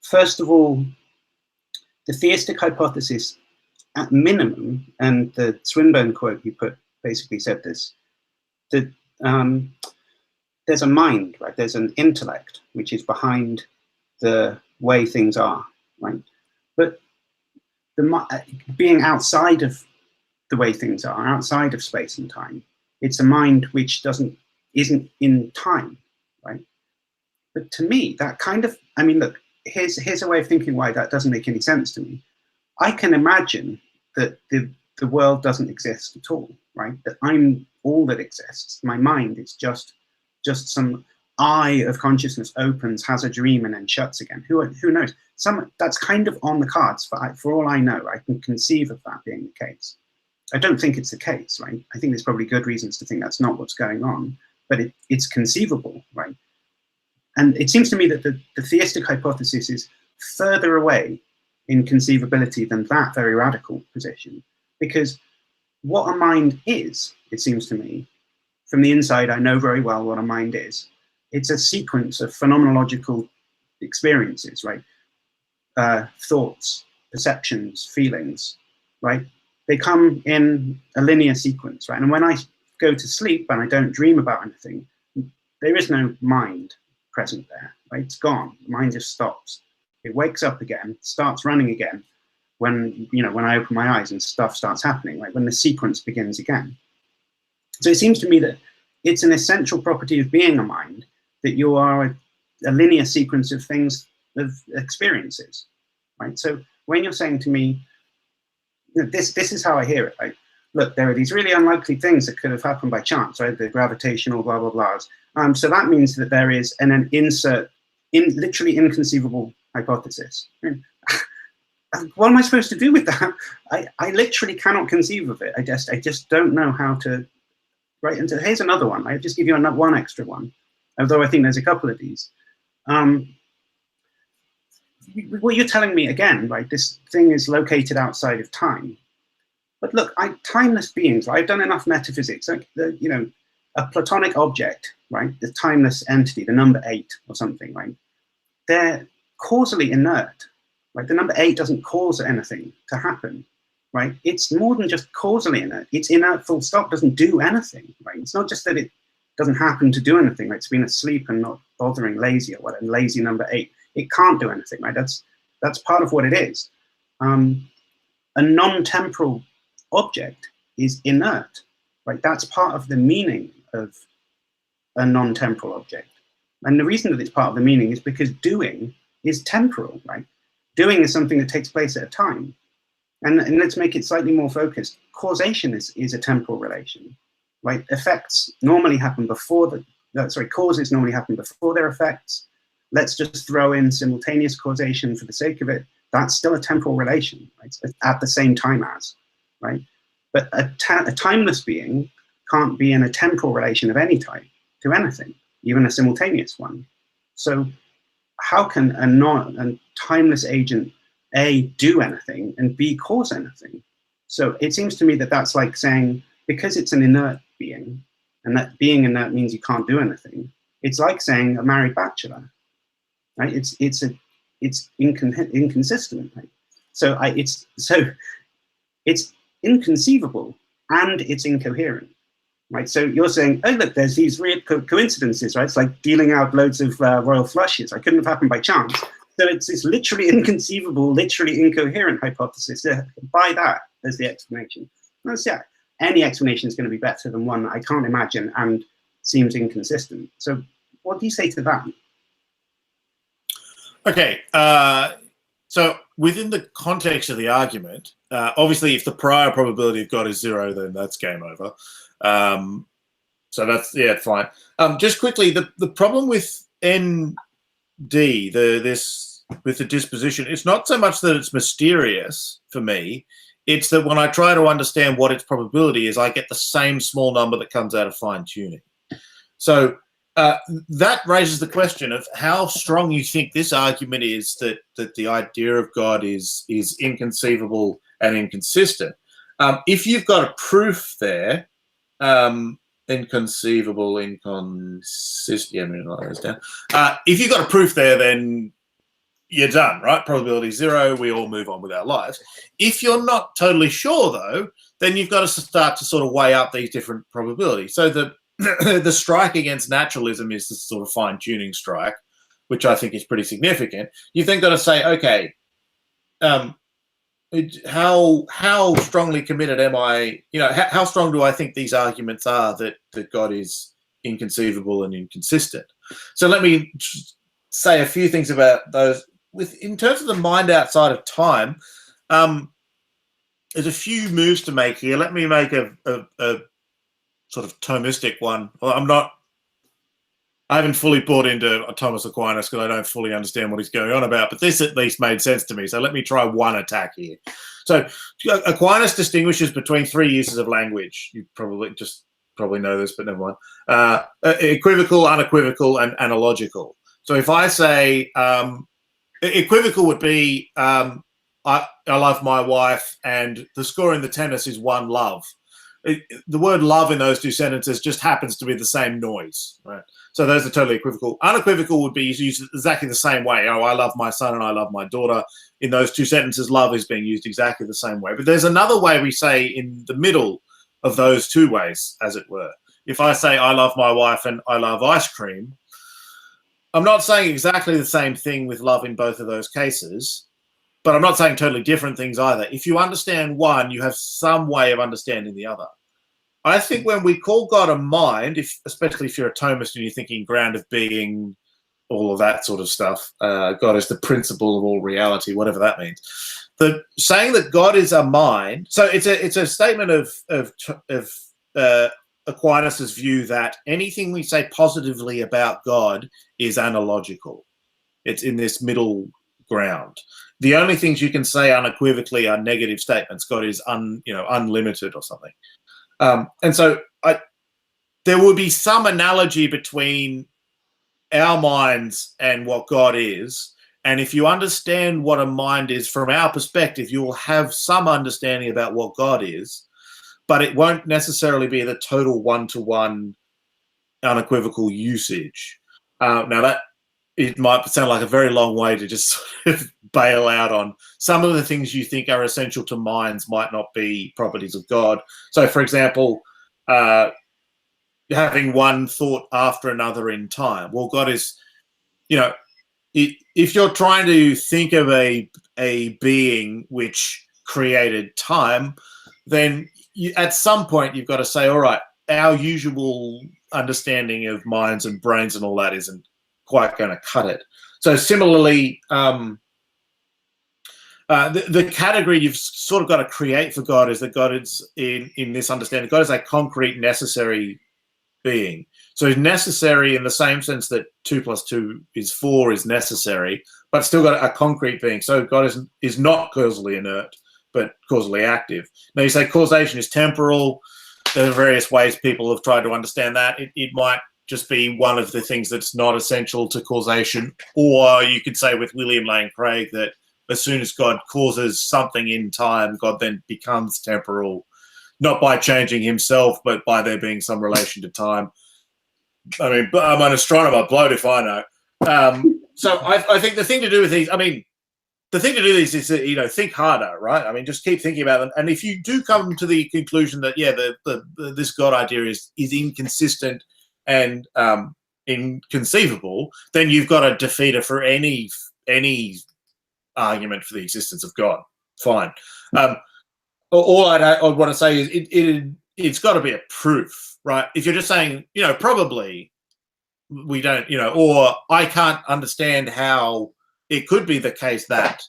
first of all, the theistic hypothesis, at minimum, and the Swinburne quote you put basically said this, that there's a mind, right? There's an intellect which is behind the way things are, right? But being outside of the way things are, outside of space and time, it's a mind which isn't in time, right? But to me, that kind of, I mean, look, here's a way of thinking why that doesn't make any sense to me. I can imagine that the world doesn't exist at all, right? That I'm all that exists. My mind is just some eye of consciousness opens, has a dream, and then shuts again. Who knows? That's kind of on the cards for all I know. I can conceive of that being the case. I don't think it's the case, right? I think there's probably good reasons to think that's not what's going on, but it's conceivable, right? And it seems to me that the theistic hypothesis is further away in conceivability than that very radical position, because what a mind is, it seems to me, from the inside, I know very well what a mind is. It's a sequence of phenomenological experiences, right? Thoughts, perceptions, feelings, right? They come in a linear sequence, right? And when I go to sleep and I don't dream about anything, there is no mind present there, right? It's gone. The mind just stops. It wakes up again, starts running again when I open my eyes and stuff starts happening, right? When the sequence begins again. So it seems to me that it's an essential property of being a mind that you are a linear sequence of things, of experiences, right? So when you're saying to me, this is how I hear it, right? Look, there are these really unlikely things that could have happened by chance, right? The gravitational blah, blah, blahs. So that means that there is an literally inconceivable hypothesis. What am I supposed to do with that? I literally cannot conceive of it. I just don't know how to, right? And so here's another one. I'll just give you one extra one, although I think there's a couple of these. What you're telling me again, right? This thing is located outside of time. But look, timeless beings, right? I've done enough metaphysics, like a Platonic object, right? The timeless entity, the number 8 or something, right? They're causally inert, right? The number 8 doesn't cause anything to happen, right? It's more than just causally inert. It's inert full stop, doesn't do anything, right? It's not just that it doesn't happen to do anything, like it's been asleep and not bothering, lazy or whatever, lazy number 8. It can't do anything, right? That's part of what it is. A non-temporal object is inert, right? That's part of the meaning of a non-temporal object. And the reason that it's part of the meaning is because doing is temporal, right? Doing is something that takes place at a time. And let's make it slightly more focused. Causation is a temporal relation, right? Effects normally happen before causes normally happen before their effects. Let's just throw in simultaneous causation for the sake of it. That's still a temporal relation, right? It's at the same time as, right? But a timeless being can't be in a temporal relation of any type to anything, even a simultaneous one. So how can a timeless agent, A, do anything, and B, cause anything? So it seems to me that that's like saying, because it's an inert being, and that being inert means you can't do anything, it's like saying a married bachelor, right? It's inconsistent, right? So it's inconceivable and it's incoherent, right? So you're saying, oh look, there's these weird coincidences, right? It's like dealing out loads of royal flushes. I couldn't have happened by chance. So it's this literally inconceivable, literally incoherent hypothesis. By that as the explanation. Yeah, any explanation is going to be better than one I can't imagine and seems inconsistent. So what do you say to that? Okay, so within the context of the argument, obviously, if the prior probability of God is 0, then that's game over. So that's fine. Just quickly, the problem with ND, with the disposition, it's not so much that it's mysterious for me. It's that when I try to understand what its probability is, I get the same small number that comes out of fine tuning. So that raises the question of how strong you think this argument is that the idea of God is inconceivable and inconsistent. If you've got a proof there, inconceivable, inconsistent. Yeah, I'm going to write those down. If you've got a proof there, then you're done, right? Probability 0. We all move on with our lives. If you're not totally sure, though, then you've got to start to sort of weigh up these different probabilities. So the strike against naturalism is the sort of fine-tuning strike, which I think is pretty significant. You've then got to say, okay, how strongly committed am I? How strong do I think these arguments are that God is inconceivable and inconsistent? So let me say a few things about those. In terms of the mind outside of time, there's a few moves to make here. Let me make a sort of Thomistic one. Well, I haven't fully bought into Thomas Aquinas because I don't fully understand what he's going on about, but this at least made sense to me. So let me try one attack here. So Aquinas distinguishes between 3 uses of language. You probably know this, but never mind. Equivocal, unequivocal, and analogical. So if I say equivocal would be I love my wife and the score in the tennis is 1 love. The word love in those 2 sentences just happens to be the same noise, right? So those are totally equivocal. Unequivocal would be used exactly the same way. Oh, I love my son and I love my daughter. In those 2 sentences, love is being used exactly the same way. But there's another way we say in the middle of those 2 ways, as it were. If I say I love my wife and I love ice cream, I'm not saying exactly the same thing with love in both of those cases, but I'm not saying totally different things either. If you understand one, you have some way of understanding the other. I think when we call God a mind, especially if you're a Thomist and you're thinking ground of being, all of that sort of stuff, God is the principle of all reality, whatever that means. Saying that God is a mind, so it's a statement of Aquinas' view that anything we say positively about God is analogical. It's in this middle ground. The only things you can say unequivocally are negative statements. God is unlimited or something. And so there will be some analogy between our minds and what God is. And if you understand what a mind is from our perspective, you will have some understanding about what God is, but it won't necessarily be the total one-to-one unequivocal usage. Now that it might sound like a very long way to just sort of bail out on some of the things you think are essential to minds might not be properties of God. So, for example, having one thought after another in time. Well, God is, if you're trying to think of a being which created time, then at some point you've got to say, all right, our usual understanding of minds and brains and all that isn't quite going to cut it. So similarly, the category you've sort of got to create for God is that God is, in this understanding, God is a concrete, necessary being. So he's necessary in the same sense that 2 + 2 is 4 is necessary, but still got a concrete being. So God is not causally inert, but causally active. Now you say causation is temporal. There are various ways people have tried to understand that. It might just be one of the things that's not essential to causation. Or you could say with William Lane Craig that as soon as God causes something in time, God then becomes temporal, not by changing himself, but by there being some relation to time. I mean, I'm an astronomer, blowed if I know. So I think the thing to do with these, the thing to do is think harder, right? I mean, just keep thinking about them. And if you do come to the conclusion that, this God idea is inconsistent and inconceivable, then you've got to defeat it for any argument for the existence of God. Fine. All I want to say is it's got to be a proof, right? If you're just saying, probably we don't, or I can't understand how it could be the case that,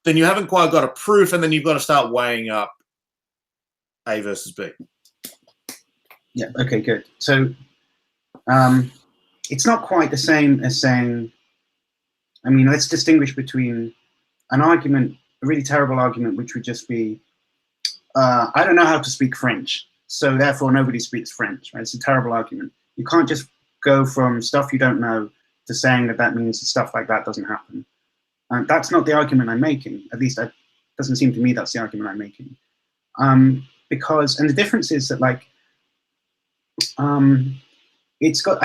then you haven't quite got a proof, and then you've got to start weighing up A versus B. Yeah, okay, good. So it's not quite the same as saying, I mean, let's distinguish between an argument, a really terrible argument, which would just be, I don't know how to speak French, so therefore nobody speaks French, right? It's a terrible argument. You can't just go from stuff you don't know to saying that that means stuff like that doesn't happen. And that's not the argument I'm making. At least it doesn't seem to me that's the argument I'm making. Because, and the difference is that, like, I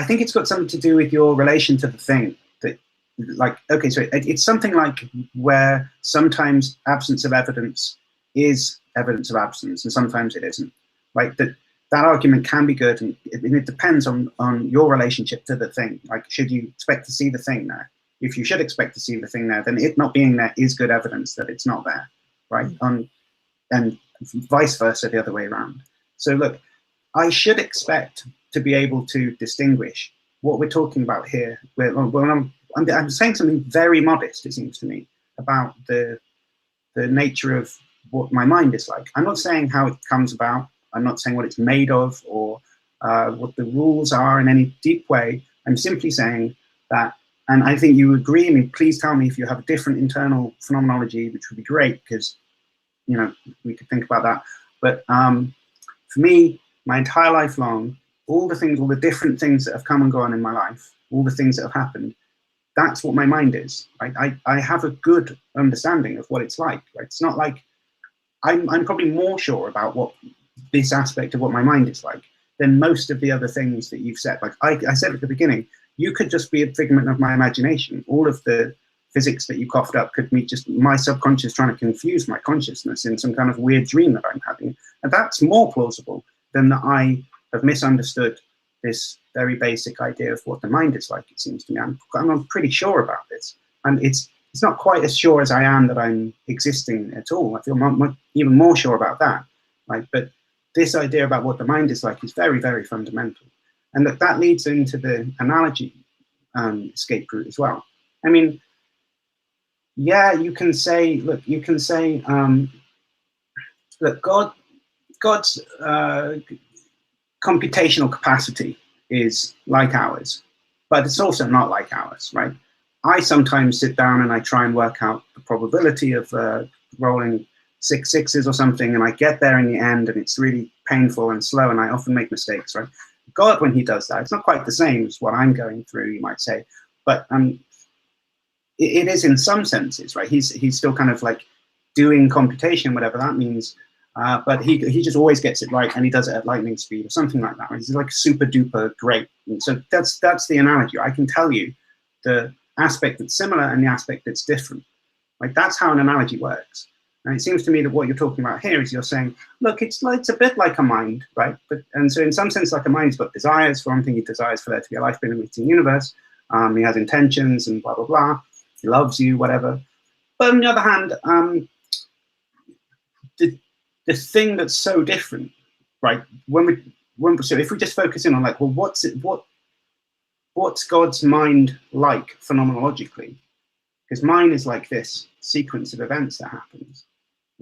think it's got something to do with your relation to the thing. That, like, okay, so it's something like where sometimes absence of evidence is evidence of absence, and sometimes it isn't. Like that argument can be good, and it depends on your relationship to the thing. Like, should you expect to see the thing there? If you should expect to see the thing there, then it not being there is good evidence that it's not there, right? And vice versa, the other way around. So look, I should expect to be able to distinguish what we're talking about here. I'm saying something very modest, it seems to me, about the nature of what my mind is like. I'm not saying how it comes about. I'm not saying what it's made of, or what the rules are in any deep way. I'm simply saying that, and I think you agree, I mean, please tell me if you have a different internal phenomenology, which would be great, because, you know, we could think about that. But for me, my entire life long, all the different things that have come and gone in my life, all the things that have happened, that's what my mind is. Right? I have a good understanding of what it's like. Right? It's not like, I'm probably more sure about what this aspect of what my mind is like than most of the other things that you've said. Like I said at the beginning, you could just be a figment of my imagination. All of the physics that you coughed up could be just my subconscious trying to confuse my consciousness in some kind of weird dream that I'm having. And that's more plausible than that I have misunderstood this very basic idea of what the mind is like, it seems to me. I'm pretty sure about this. And it's not quite as sure as I am that I'm existing at all. I feel even more sure about that. Right? But this idea about what the mind is like is very, very fundamental. And that leads into the analogy escape route as well. I mean, yeah, you can say, look, look, God's computational capacity is like ours, but it's also not like ours, right? I sometimes sit down and I try and work out the probability of rolling 6 6s or something, and I get there in the end, and it's really painful and slow, and I often make mistakes, right? God, when he does that, it's not quite the same as what I'm going through, you might say, but it is in some senses, right? He's still kind of like doing computation, whatever that means, but he just always gets it right, and he does it at lightning speed or something like that. Right? He's like super duper great. And so that's the analogy. I can tell you the aspect that's similar and the aspect that's different. Like that's how an analogy works. And it seems to me that what you're talking about here is you're saying, look, it's a bit like a mind, right? And so in some sense, like a mind, he's got desires. For one thing, he desires for there to be a life-benefiting universe. He has intentions and blah, blah, blah. He loves you, whatever. But on the other hand, the thing that's so different, right? So if we just focus in on like, well, what's God's mind like phenomenologically? Because mine is like this sequence of events that happens.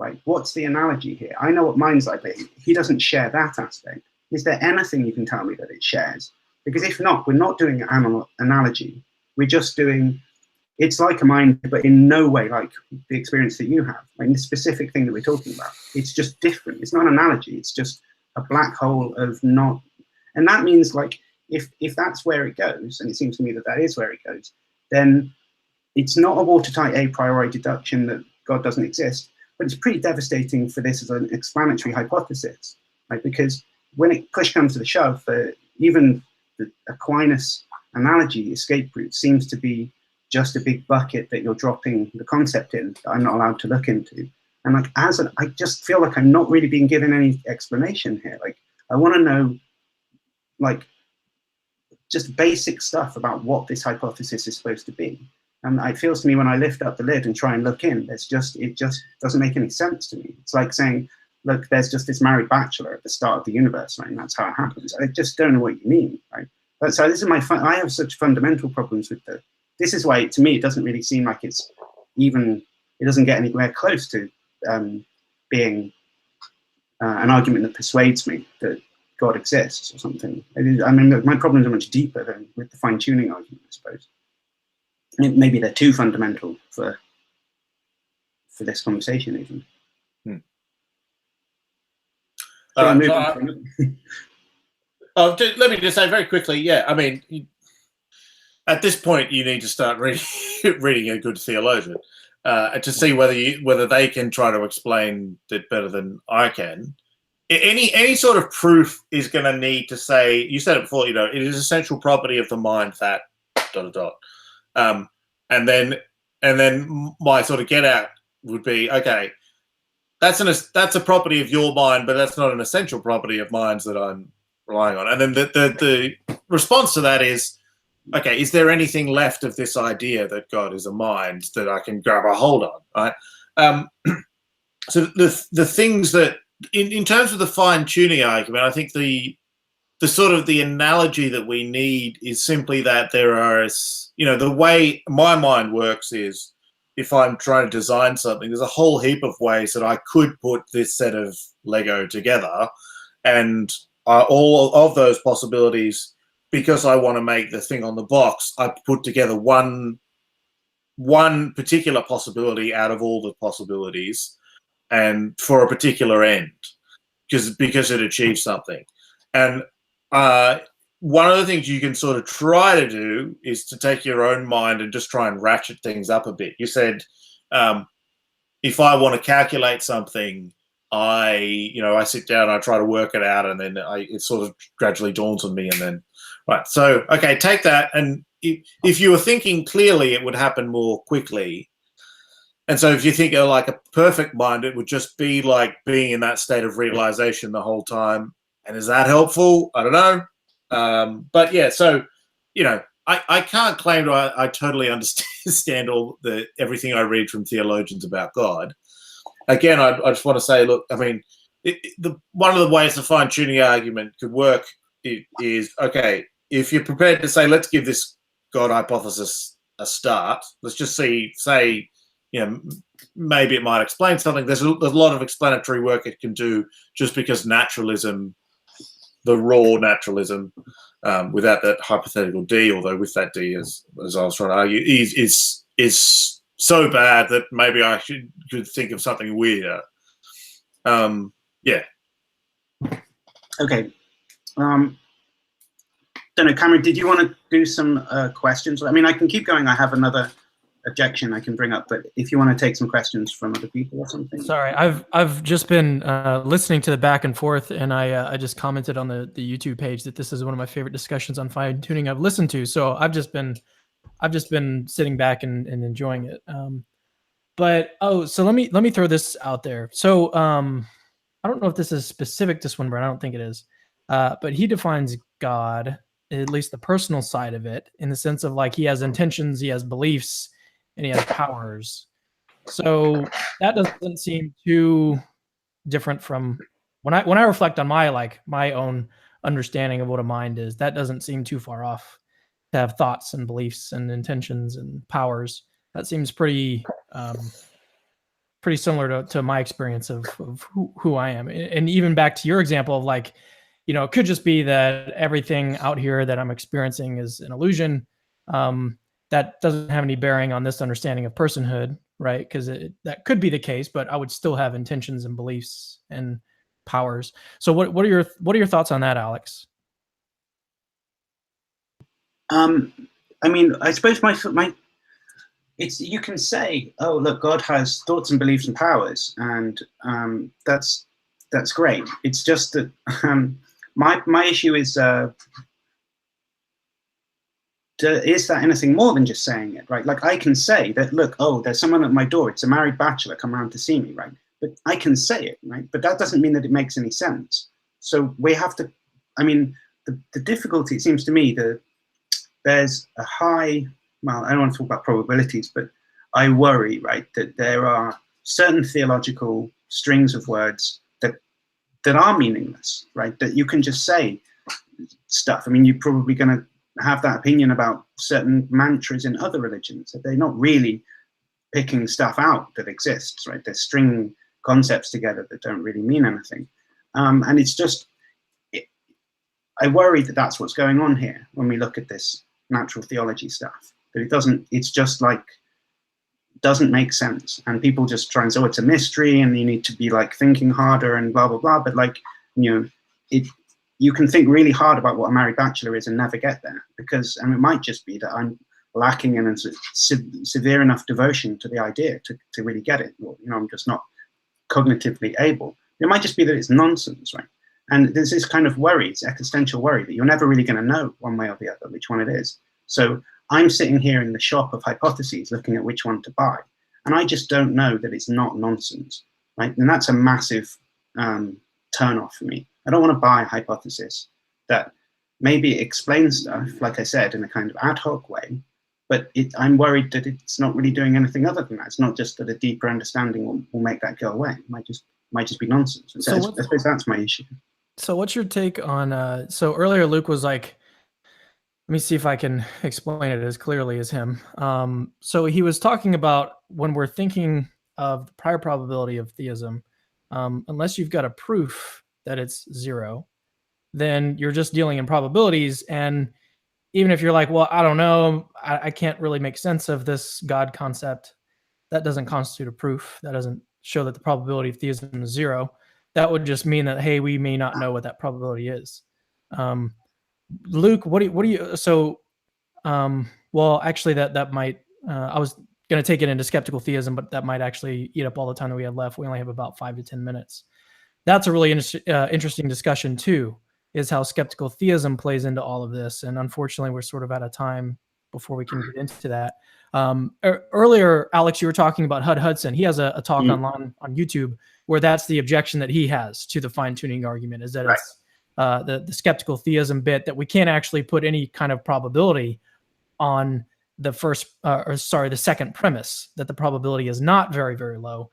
Right? What's the analogy here? I know what mine's like, but he doesn't share that aspect. Is there anything you can tell me that it shares? Because if not, we're not doing an analogy. We're just doing, it's like a mind, but in no way like the experience that you have. Like the specific thing that we're talking about. It's just different. It's not an analogy. It's just a black hole of not. And that means like, if that's where it goes, and it seems to me that that is where it goes, then it's not a watertight a priori deduction that God doesn't exist. But it's pretty devastating for this as an explanatory hypothesis, right? Because when push comes to the shove, even the Aquinas analogy escape route seems to be just a big bucket that you're dropping the concept in that I'm not allowed to look into. And like, I just feel like I'm not really being given any explanation here. Like, I want to know, like, just basic stuff about what this hypothesis is supposed to be. And it feels to me when I lift up the lid and try and look in, it just doesn't make any sense to me. It's like saying, look, there's just this married bachelor at the start of the universe, right? And that's how it happens. I just don't know what you mean, right? But so this is I have such fundamental problems with this is why, to me, it doesn't really seem like it's even it doesn't get anywhere close to being an argument that persuades me that God exists or something. I mean, my problems are much deeper than with the fine-tuning argument, I suppose. Maybe they're too fundamental for this conversation, even. Let me just say very quickly, yeah, I mean, at this point, you need to start reading a good theologian to see whether they can try to explain it better than I can. Any sort of proof is going to need to say, you said it before, it is essential property of the mind that ... and then my sort of get out would be, okay, that's a property of your mind, but that's not an essential property of minds that I'm relying on. And then the response to that is, okay, is there anything left of this idea that God is a mind that I can grab a hold on, right? So the things that, in terms of the fine-tuning argument, I think the sort of the analogy that we need is simply that there are, the way my mind works is, if I'm trying to design something, there's a whole heap of ways that I could put this set of Lego together, and all of those possibilities, because I want to make the thing on the box, I put together one particular possibility out of all the possibilities, and for a particular end, because it achieves something. And one of the things you can sort of try to do is to take your own mind and just try and ratchet things up a bit. You said, if I want to calculate something, I sit down, I try to work it out, and then it sort of gradually dawns on me, and then, right. So, okay, take that, and if you were thinking clearly, it would happen more quickly. And so if you think of like a perfect mind, it would just be like being in that state of realization the whole time. And is that helpful? I don't know. But yeah, so, I can't claim I totally understand everything I read from theologians about God. Again, I just want to say, look, I mean, one of the ways the fine-tuning argument could work is, okay, if you're prepared to say, let's give this God hypothesis a start, let's just say, maybe it might explain something. There's a lot of explanatory work it can do just because naturalism, the raw naturalism, without that hypothetical D, although with that D, as I was trying to argue, is so bad that maybe I could think of something weirder. Yeah. Okay. Don't know, Cameron, did you want to do some questions? I mean, I can keep going. I have another objection I can bring up, but if you want to take some questions from other people or something. Sorry, I've just been listening to the back and forth, and I just commented on the YouTube page that this is one of my favorite discussions on fine tuning I've listened to. So I've just been sitting back and enjoying it. So let me throw this out there. So I don't know if this is specific to Swinburne. I don't think it is. But he defines God, at least the personal side of it, in the sense of like he has intentions, he has beliefs, and he has powers. So that doesn't seem too different from when I reflect on my own understanding of what a mind is. That doesn't seem too far off to have thoughts and beliefs and intentions and powers. That seems pretty similar to my experience of who I am. And even back to your example of like, it could just be that everything out here that I'm experiencing is an illusion. That doesn't have any bearing on this understanding of personhood, right? Because that could be the case, but I would still have intentions and beliefs and powers. So what are your thoughts on that, Alex? I mean, I suppose you can say, oh, look, God has thoughts and beliefs and powers, and that's great. It's just that my issue is that anything more than just saying it, right? Like I can say that, look, oh, there's someone at my door. It's a married bachelor come around to see me, right? But I can say it, right? But that doesn't mean that it makes any sense. So we have to, I mean, the difficulty, it seems to me, there's a high, well, I don't want to talk about probabilities, but I worry, right, that there are certain theological strings of words that are meaningless, right? That you can just say stuff. I mean, you're probably going to have that opinion about certain mantras in other religions, that they're not really picking stuff out that exists, right? They're stringing concepts together that don't really mean anything. And it's just, I worry that that's what's going on here when we look at this natural theology stuff, that it doesn't, it's just like, doesn't make sense. And people just try and say, oh, it's a mystery and you need to be like thinking harder and blah, blah, blah. But like, you know, you can think really hard about what a married bachelor is and never get there, because, and it might just be that I'm lacking in a severe enough devotion to the idea to really get it. Or, you know, I'm just not cognitively able. It might just be that it's nonsense, right? And there's this kind of worry, it's existential worry, that you're never really going to know one way or the other which one it is. So I'm sitting here in the shop of hypotheses looking at which one to buy, and I just don't know that it's not nonsense, right? And that's a massive turn-off for me. I don't want to buy a hypothesis that maybe explains stuff, like I said, in a kind of ad hoc way, but I'm worried that it's not really doing anything other than that. It's not just that a deeper understanding will make that go away. It might just be nonsense. So I suppose that's my issue. So what's your take on, so earlier Luke was like, let me see if I can explain it as clearly as him. So he was talking about when we're thinking of the prior probability of theism, unless you've got a proof that it's zero, then you're just dealing in probabilities. And even if you're like, well, I don't know, I can't really make sense of this God concept, that doesn't constitute a proof. That doesn't show that the probability of theism is zero. That would just mean that, hey, we may not know what that probability is. Luke, what do you, so, well, actually that might, I was going to take it into skeptical theism, but that might actually eat up all the time that we have left. We only have about 5 to 10 minutes. That's a really interesting discussion too, is how skeptical theism plays into all of this. And unfortunately, we're sort of out of time before we can get into that. Earlier, Alex, you were talking about Hud Hudson. He has a talk online on YouTube where that's the objection that he has to the fine-tuning argument, is that Right. It's the skeptical theism bit, that we can't actually put any kind of probability on the the second premise, that the probability is not very, very low,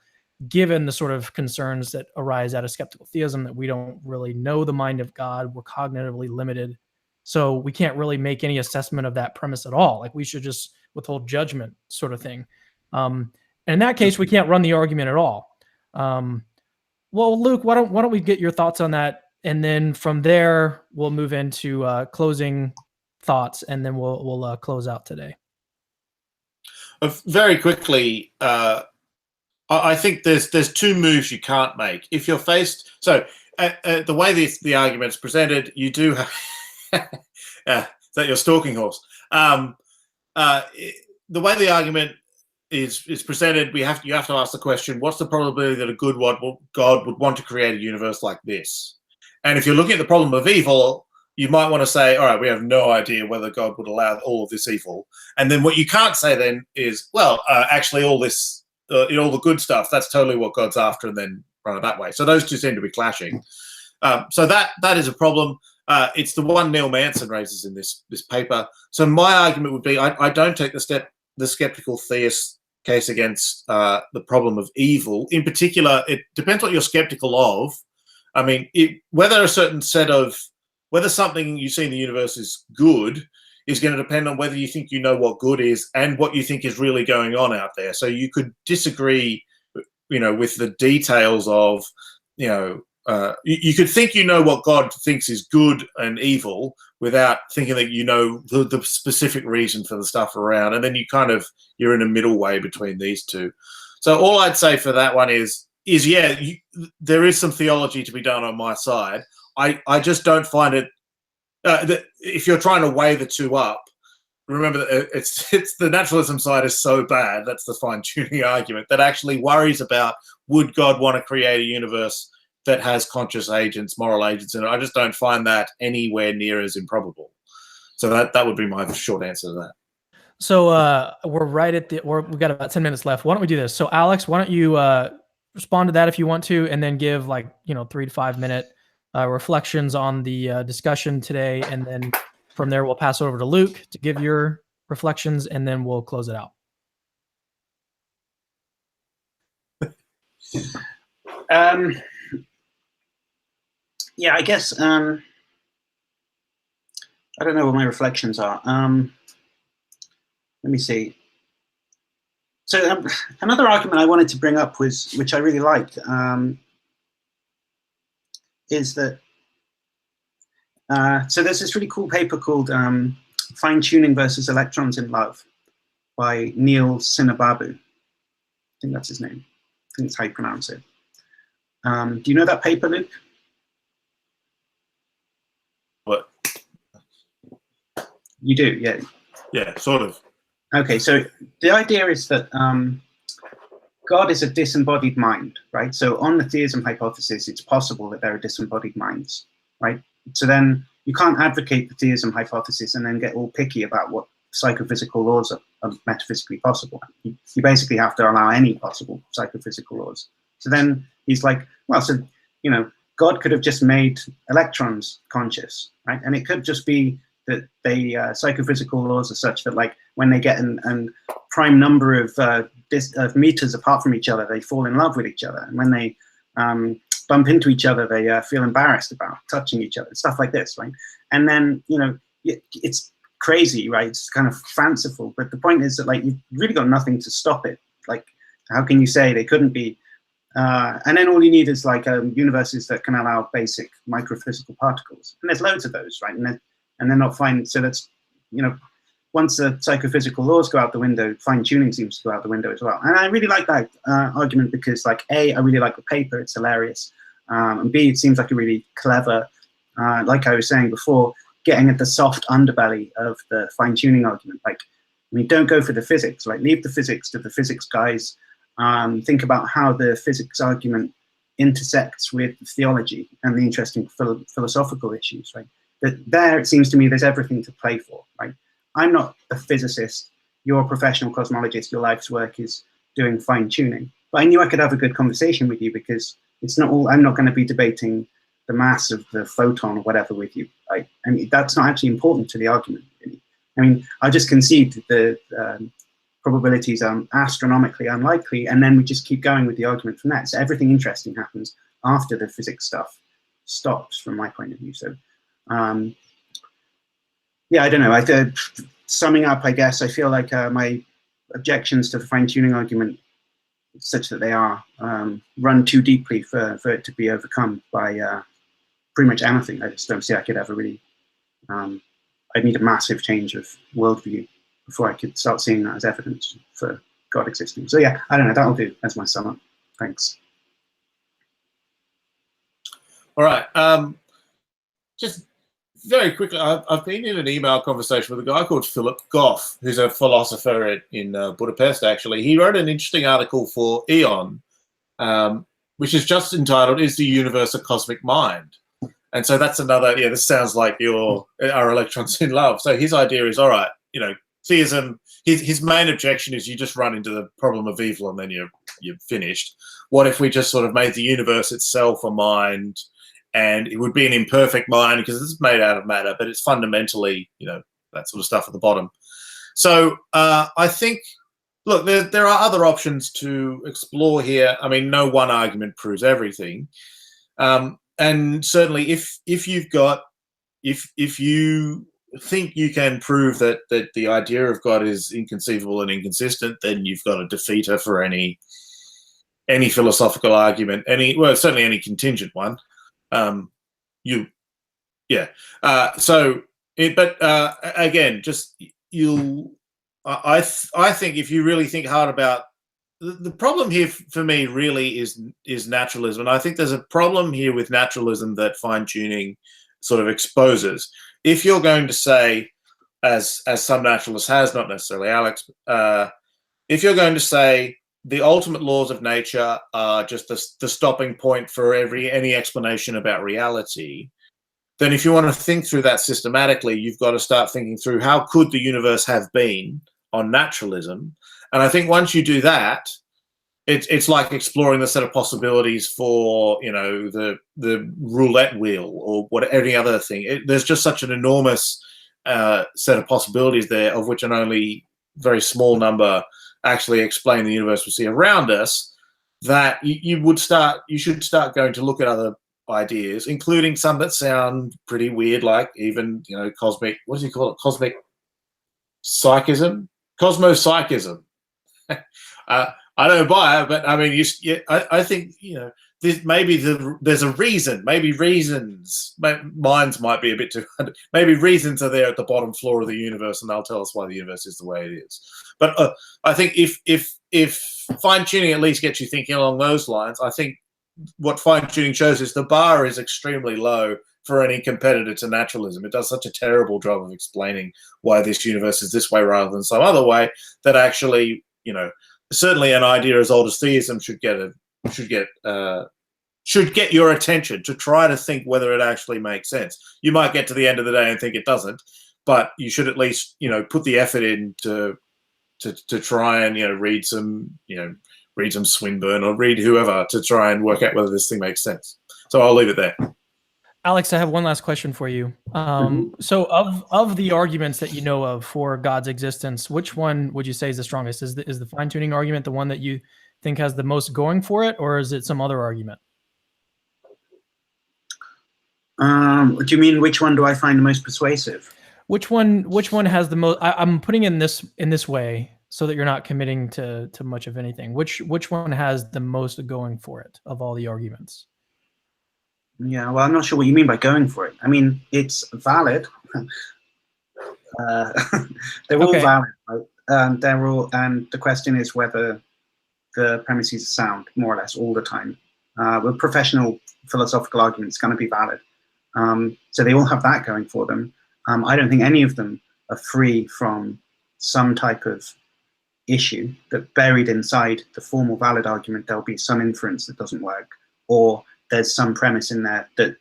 given the sort of concerns that arise out of skeptical theism, that we don't really know the mind of God, we're cognitively limited. So we can't really make any assessment of that premise at all. Like, we should just withhold judgment, sort of thing. And in that case, we can't run the argument at all. Well, Luke, why don't we get your thoughts on that? And then from there, we'll move into closing thoughts, and then we'll close out today. Very quickly, I think there's two moves you can't make if you're faced. So the way the argument's presented, you do have is that your stalking horse? The way the argument is presented, you have to ask the question: what's the probability that a good God would want to create a universe like this? And if you're looking at the problem of evil, you might want to say, all right, we have no idea whether God would allow all of this evil. And then what you can't say then is, well, actually all this, all the good stuff, that's totally what God's after, and then run it that way. So those two seem to be clashing. So that is a problem. It's the one Neil Manson raises in this paper. So my argument would be, I don't take the skeptical theist case against the problem of evil. In particular, it depends what you're skeptical of. I mean, whether something you see in the universe is good is going to depend on whether you think you know what good is and what you think is really going on out there. So you could disagree, with the details of, you could think you know what God thinks is good and evil without thinking that you know the specific reason for the stuff around. And then you're in a middle way between these two. So all I'd say for that one is there is some theology to be done on my side. I just don't find it, that if you're trying to weigh the two up, remember that it's the naturalism side is so bad, that's the fine-tuning argument, that actually worries about, would God want to create a universe that has conscious agents, moral agents in it? I just don't find that anywhere near as improbable. So that would be my short answer to that. So we're right at we've got about 10 minutes left. Why don't we do this? So Alex, why don't you respond to that if you want to, and then give 3 to 5 minute reflections on the discussion today. And then from there, we'll pass it over to Luke to give your reflections, and then we'll close it out. Yeah, I guess, I don't know what my reflections are. Let me see. So another argument I wanted to bring up was, which I really liked, is that so there's this really cool paper called Fine-Tuning versus Electrons in Love by Neil Sinababu. I think that's his name. I think that's how you pronounce it. Do you know that paper, Luke? What? You do, yeah. Yeah, sort of. Okay, so the idea is that God is a disembodied mind, right? So on the theism hypothesis, it's possible that there are disembodied minds, right? So then you can't advocate the theism hypothesis and then get all picky about what psychophysical laws are metaphysically possible. You basically have to allow any possible psychophysical laws. So then he's like, well, so, you know, God could have just made electrons conscious, right? And it could just be that the psychophysical laws are such that, like, when they get an prime number of meters apart from each other, they fall in love with each other. And when they bump into each other, they feel embarrassed about touching each other, stuff like this, right? And then, you know, it's crazy, right? It's kind of fanciful. But the point is that, like, you've really got nothing to stop it. Like, how can you say they couldn't be? And then all you need is, like, universes that can allow basic microphysical particles. And there's loads of those, right? And they're not fine. So that's, you know, once the psychophysical laws go out the window, fine-tuning seems to go out the window as well. And I really like that argument because, like, A, I really like the paper, it's hilarious. And B, it seems like a really clever, like I was saying before, getting at the soft underbelly of the fine-tuning argument. Like, I mean, don't go for the physics, like, leave the physics to the physics guys. Think about how the physics argument intersects with theology and the interesting philosophical issues, right? That there, it seems to me, there's everything to play for, right? I'm not a physicist. You're a professional cosmologist. Your life's work is doing fine-tuning. But I knew I could have a good conversation with you because it's not all, I'm not going to be debating the mass of the photon or whatever with you. I mean, that's not actually important to the argument, really. I mean, I just concede the probabilities are astronomically unlikely, and then we just keep going with the argument from that. So everything interesting happens after the physics stuff stops, from my point of view. So, yeah, I don't know. Summing up, I guess, I feel like my objections to the fine-tuning argument, such that they are, run too deeply for it to be overcome by pretty much anything. I just don't see I could ever really, I'd need a massive change of worldview before I could start seeing that as evidence for God existing. So yeah, I don't know, that'll do as my sum up. Thanks. All right. Just very quickly, I've been in an email conversation with a guy called Philip Goff, who's a philosopher in Budapest, actually. He wrote an interesting article for Eon, which is just entitled, "Is the Universe a Cosmic Mind?" And so that's another, yeah, this sounds like our electrons in love. So his idea is, all right, you know, theism, his main objection is you just run into the problem of evil and then you're finished. What if we just sort of made the universe itself a mind? And it would be an imperfect mind because it's made out of matter, but it's fundamentally, you know, that sort of stuff at the bottom. So I think, look, there are other options to explore here. I mean, no one argument proves everything. And certainly if you think you can prove that the idea of God is inconceivable and inconsistent, then you've got a defeater for any philosophical argument, certainly any contingent one. Again, just I think if you really think hard about the problem here for me really is naturalism, and I think there's a problem here with naturalism that fine-tuning sort of exposes. If you're going to say, as some naturalist has, not necessarily Alex, if you're going to say the ultimate laws of nature are just the stopping point for any explanation about reality, then if you want to think through that systematically, you've got to start thinking through how could the universe have been on naturalism. And I think once you do that, it's like exploring the set of possibilities for, you know, the roulette wheel or any other thing. There's just such an enormous set of possibilities there, of which an only very small number actually explain the universe we see around us, that you should start going to look at other ideas, including some that sound pretty weird, like even, you know, cosmic, what does he call it? Cosmic psychism? Cosmopsychism. I don't buy it, but I mean, I think there's a reason. Maybe minds might be a bit too. Maybe reasons are there at the bottom floor of the universe, and they'll tell us why the universe is the way it is. But I think if fine tuning at least gets you thinking along those lines, I think what fine tuning shows is the bar is extremely low for any competitor to naturalism. It does such a terrible job of explaining why this universe is this way rather than some other way that actually, certainly an idea as old as theism should get your attention to try to think whether it actually makes sense. You might get to the end of the day and think it doesn't, but you should at least, put the effort in to try and, read some Swinburne or read whoever to try and work out whether this thing makes sense. So I'll leave it there. Alex, I have one last question for you. So of the arguments that you know of for God's existence, which one would you say is the strongest? Is the fine-tuning argument the one that you think has the most going for it, or is it some other argument? Do you mean which one do I find the most persuasive? Which one has the most? I'm putting in this way so that you're not committing to much of anything. Which one has the most going for it of all the arguments? Yeah, well, I'm not sure what you mean by going for it. I mean, it's valid. They're all valid, right? They're all, and the question is whether the premises are sound, more or less, all the time. With professional philosophical arguments, it's going to be valid. So they all have that going for them. I don't think any of them are free from some type of issue that buried inside the formal valid argument, there'll be some inference that doesn't work, or there's some premise in there that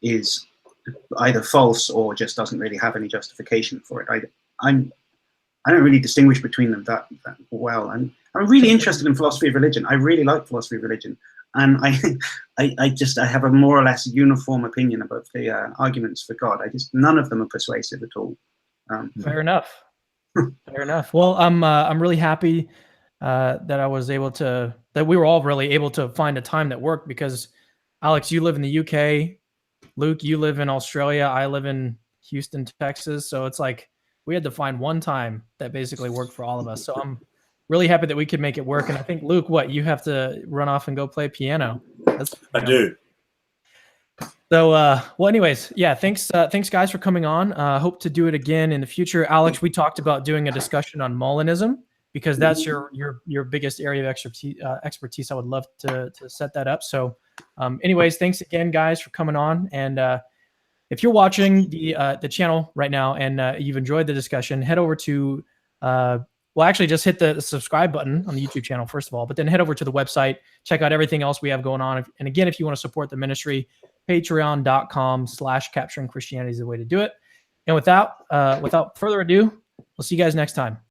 is either false or just doesn't really have any justification for it. I don't really distinguish between them that well. I'm really interested in philosophy of religion. I really like philosophy of religion, and I have a more or less uniform opinion about the arguments for God. None of them are persuasive at all. Fair enough. Fair enough. Well, I'm really happy that we were all really able to find a time that worked, because Alex, you live in the UK, Luke, you live in Australia, I live in Houston, Texas. So it's like we had to find one time that basically worked for all of us. So I'm really happy that we could make it work. And I think, Luke, you have to run off and go play piano. I do. So, well, anyways, yeah, thanks guys for coming on. Hope to do it again in the future. Alex, we talked about doing a discussion on Molinism, because that's your biggest area of expertise. I would love to set that up. So anyways, thanks again, guys, for coming on. And if you're watching the channel right now and you've enjoyed the discussion, head over to, actually just hit the subscribe button on the YouTube channel, first of all, but then head over to the website, check out everything else we have going on. And again, if you want to support the ministry, patreon.com/capturingchristianity is the way to do it. And without further ado, we'll see you guys next time.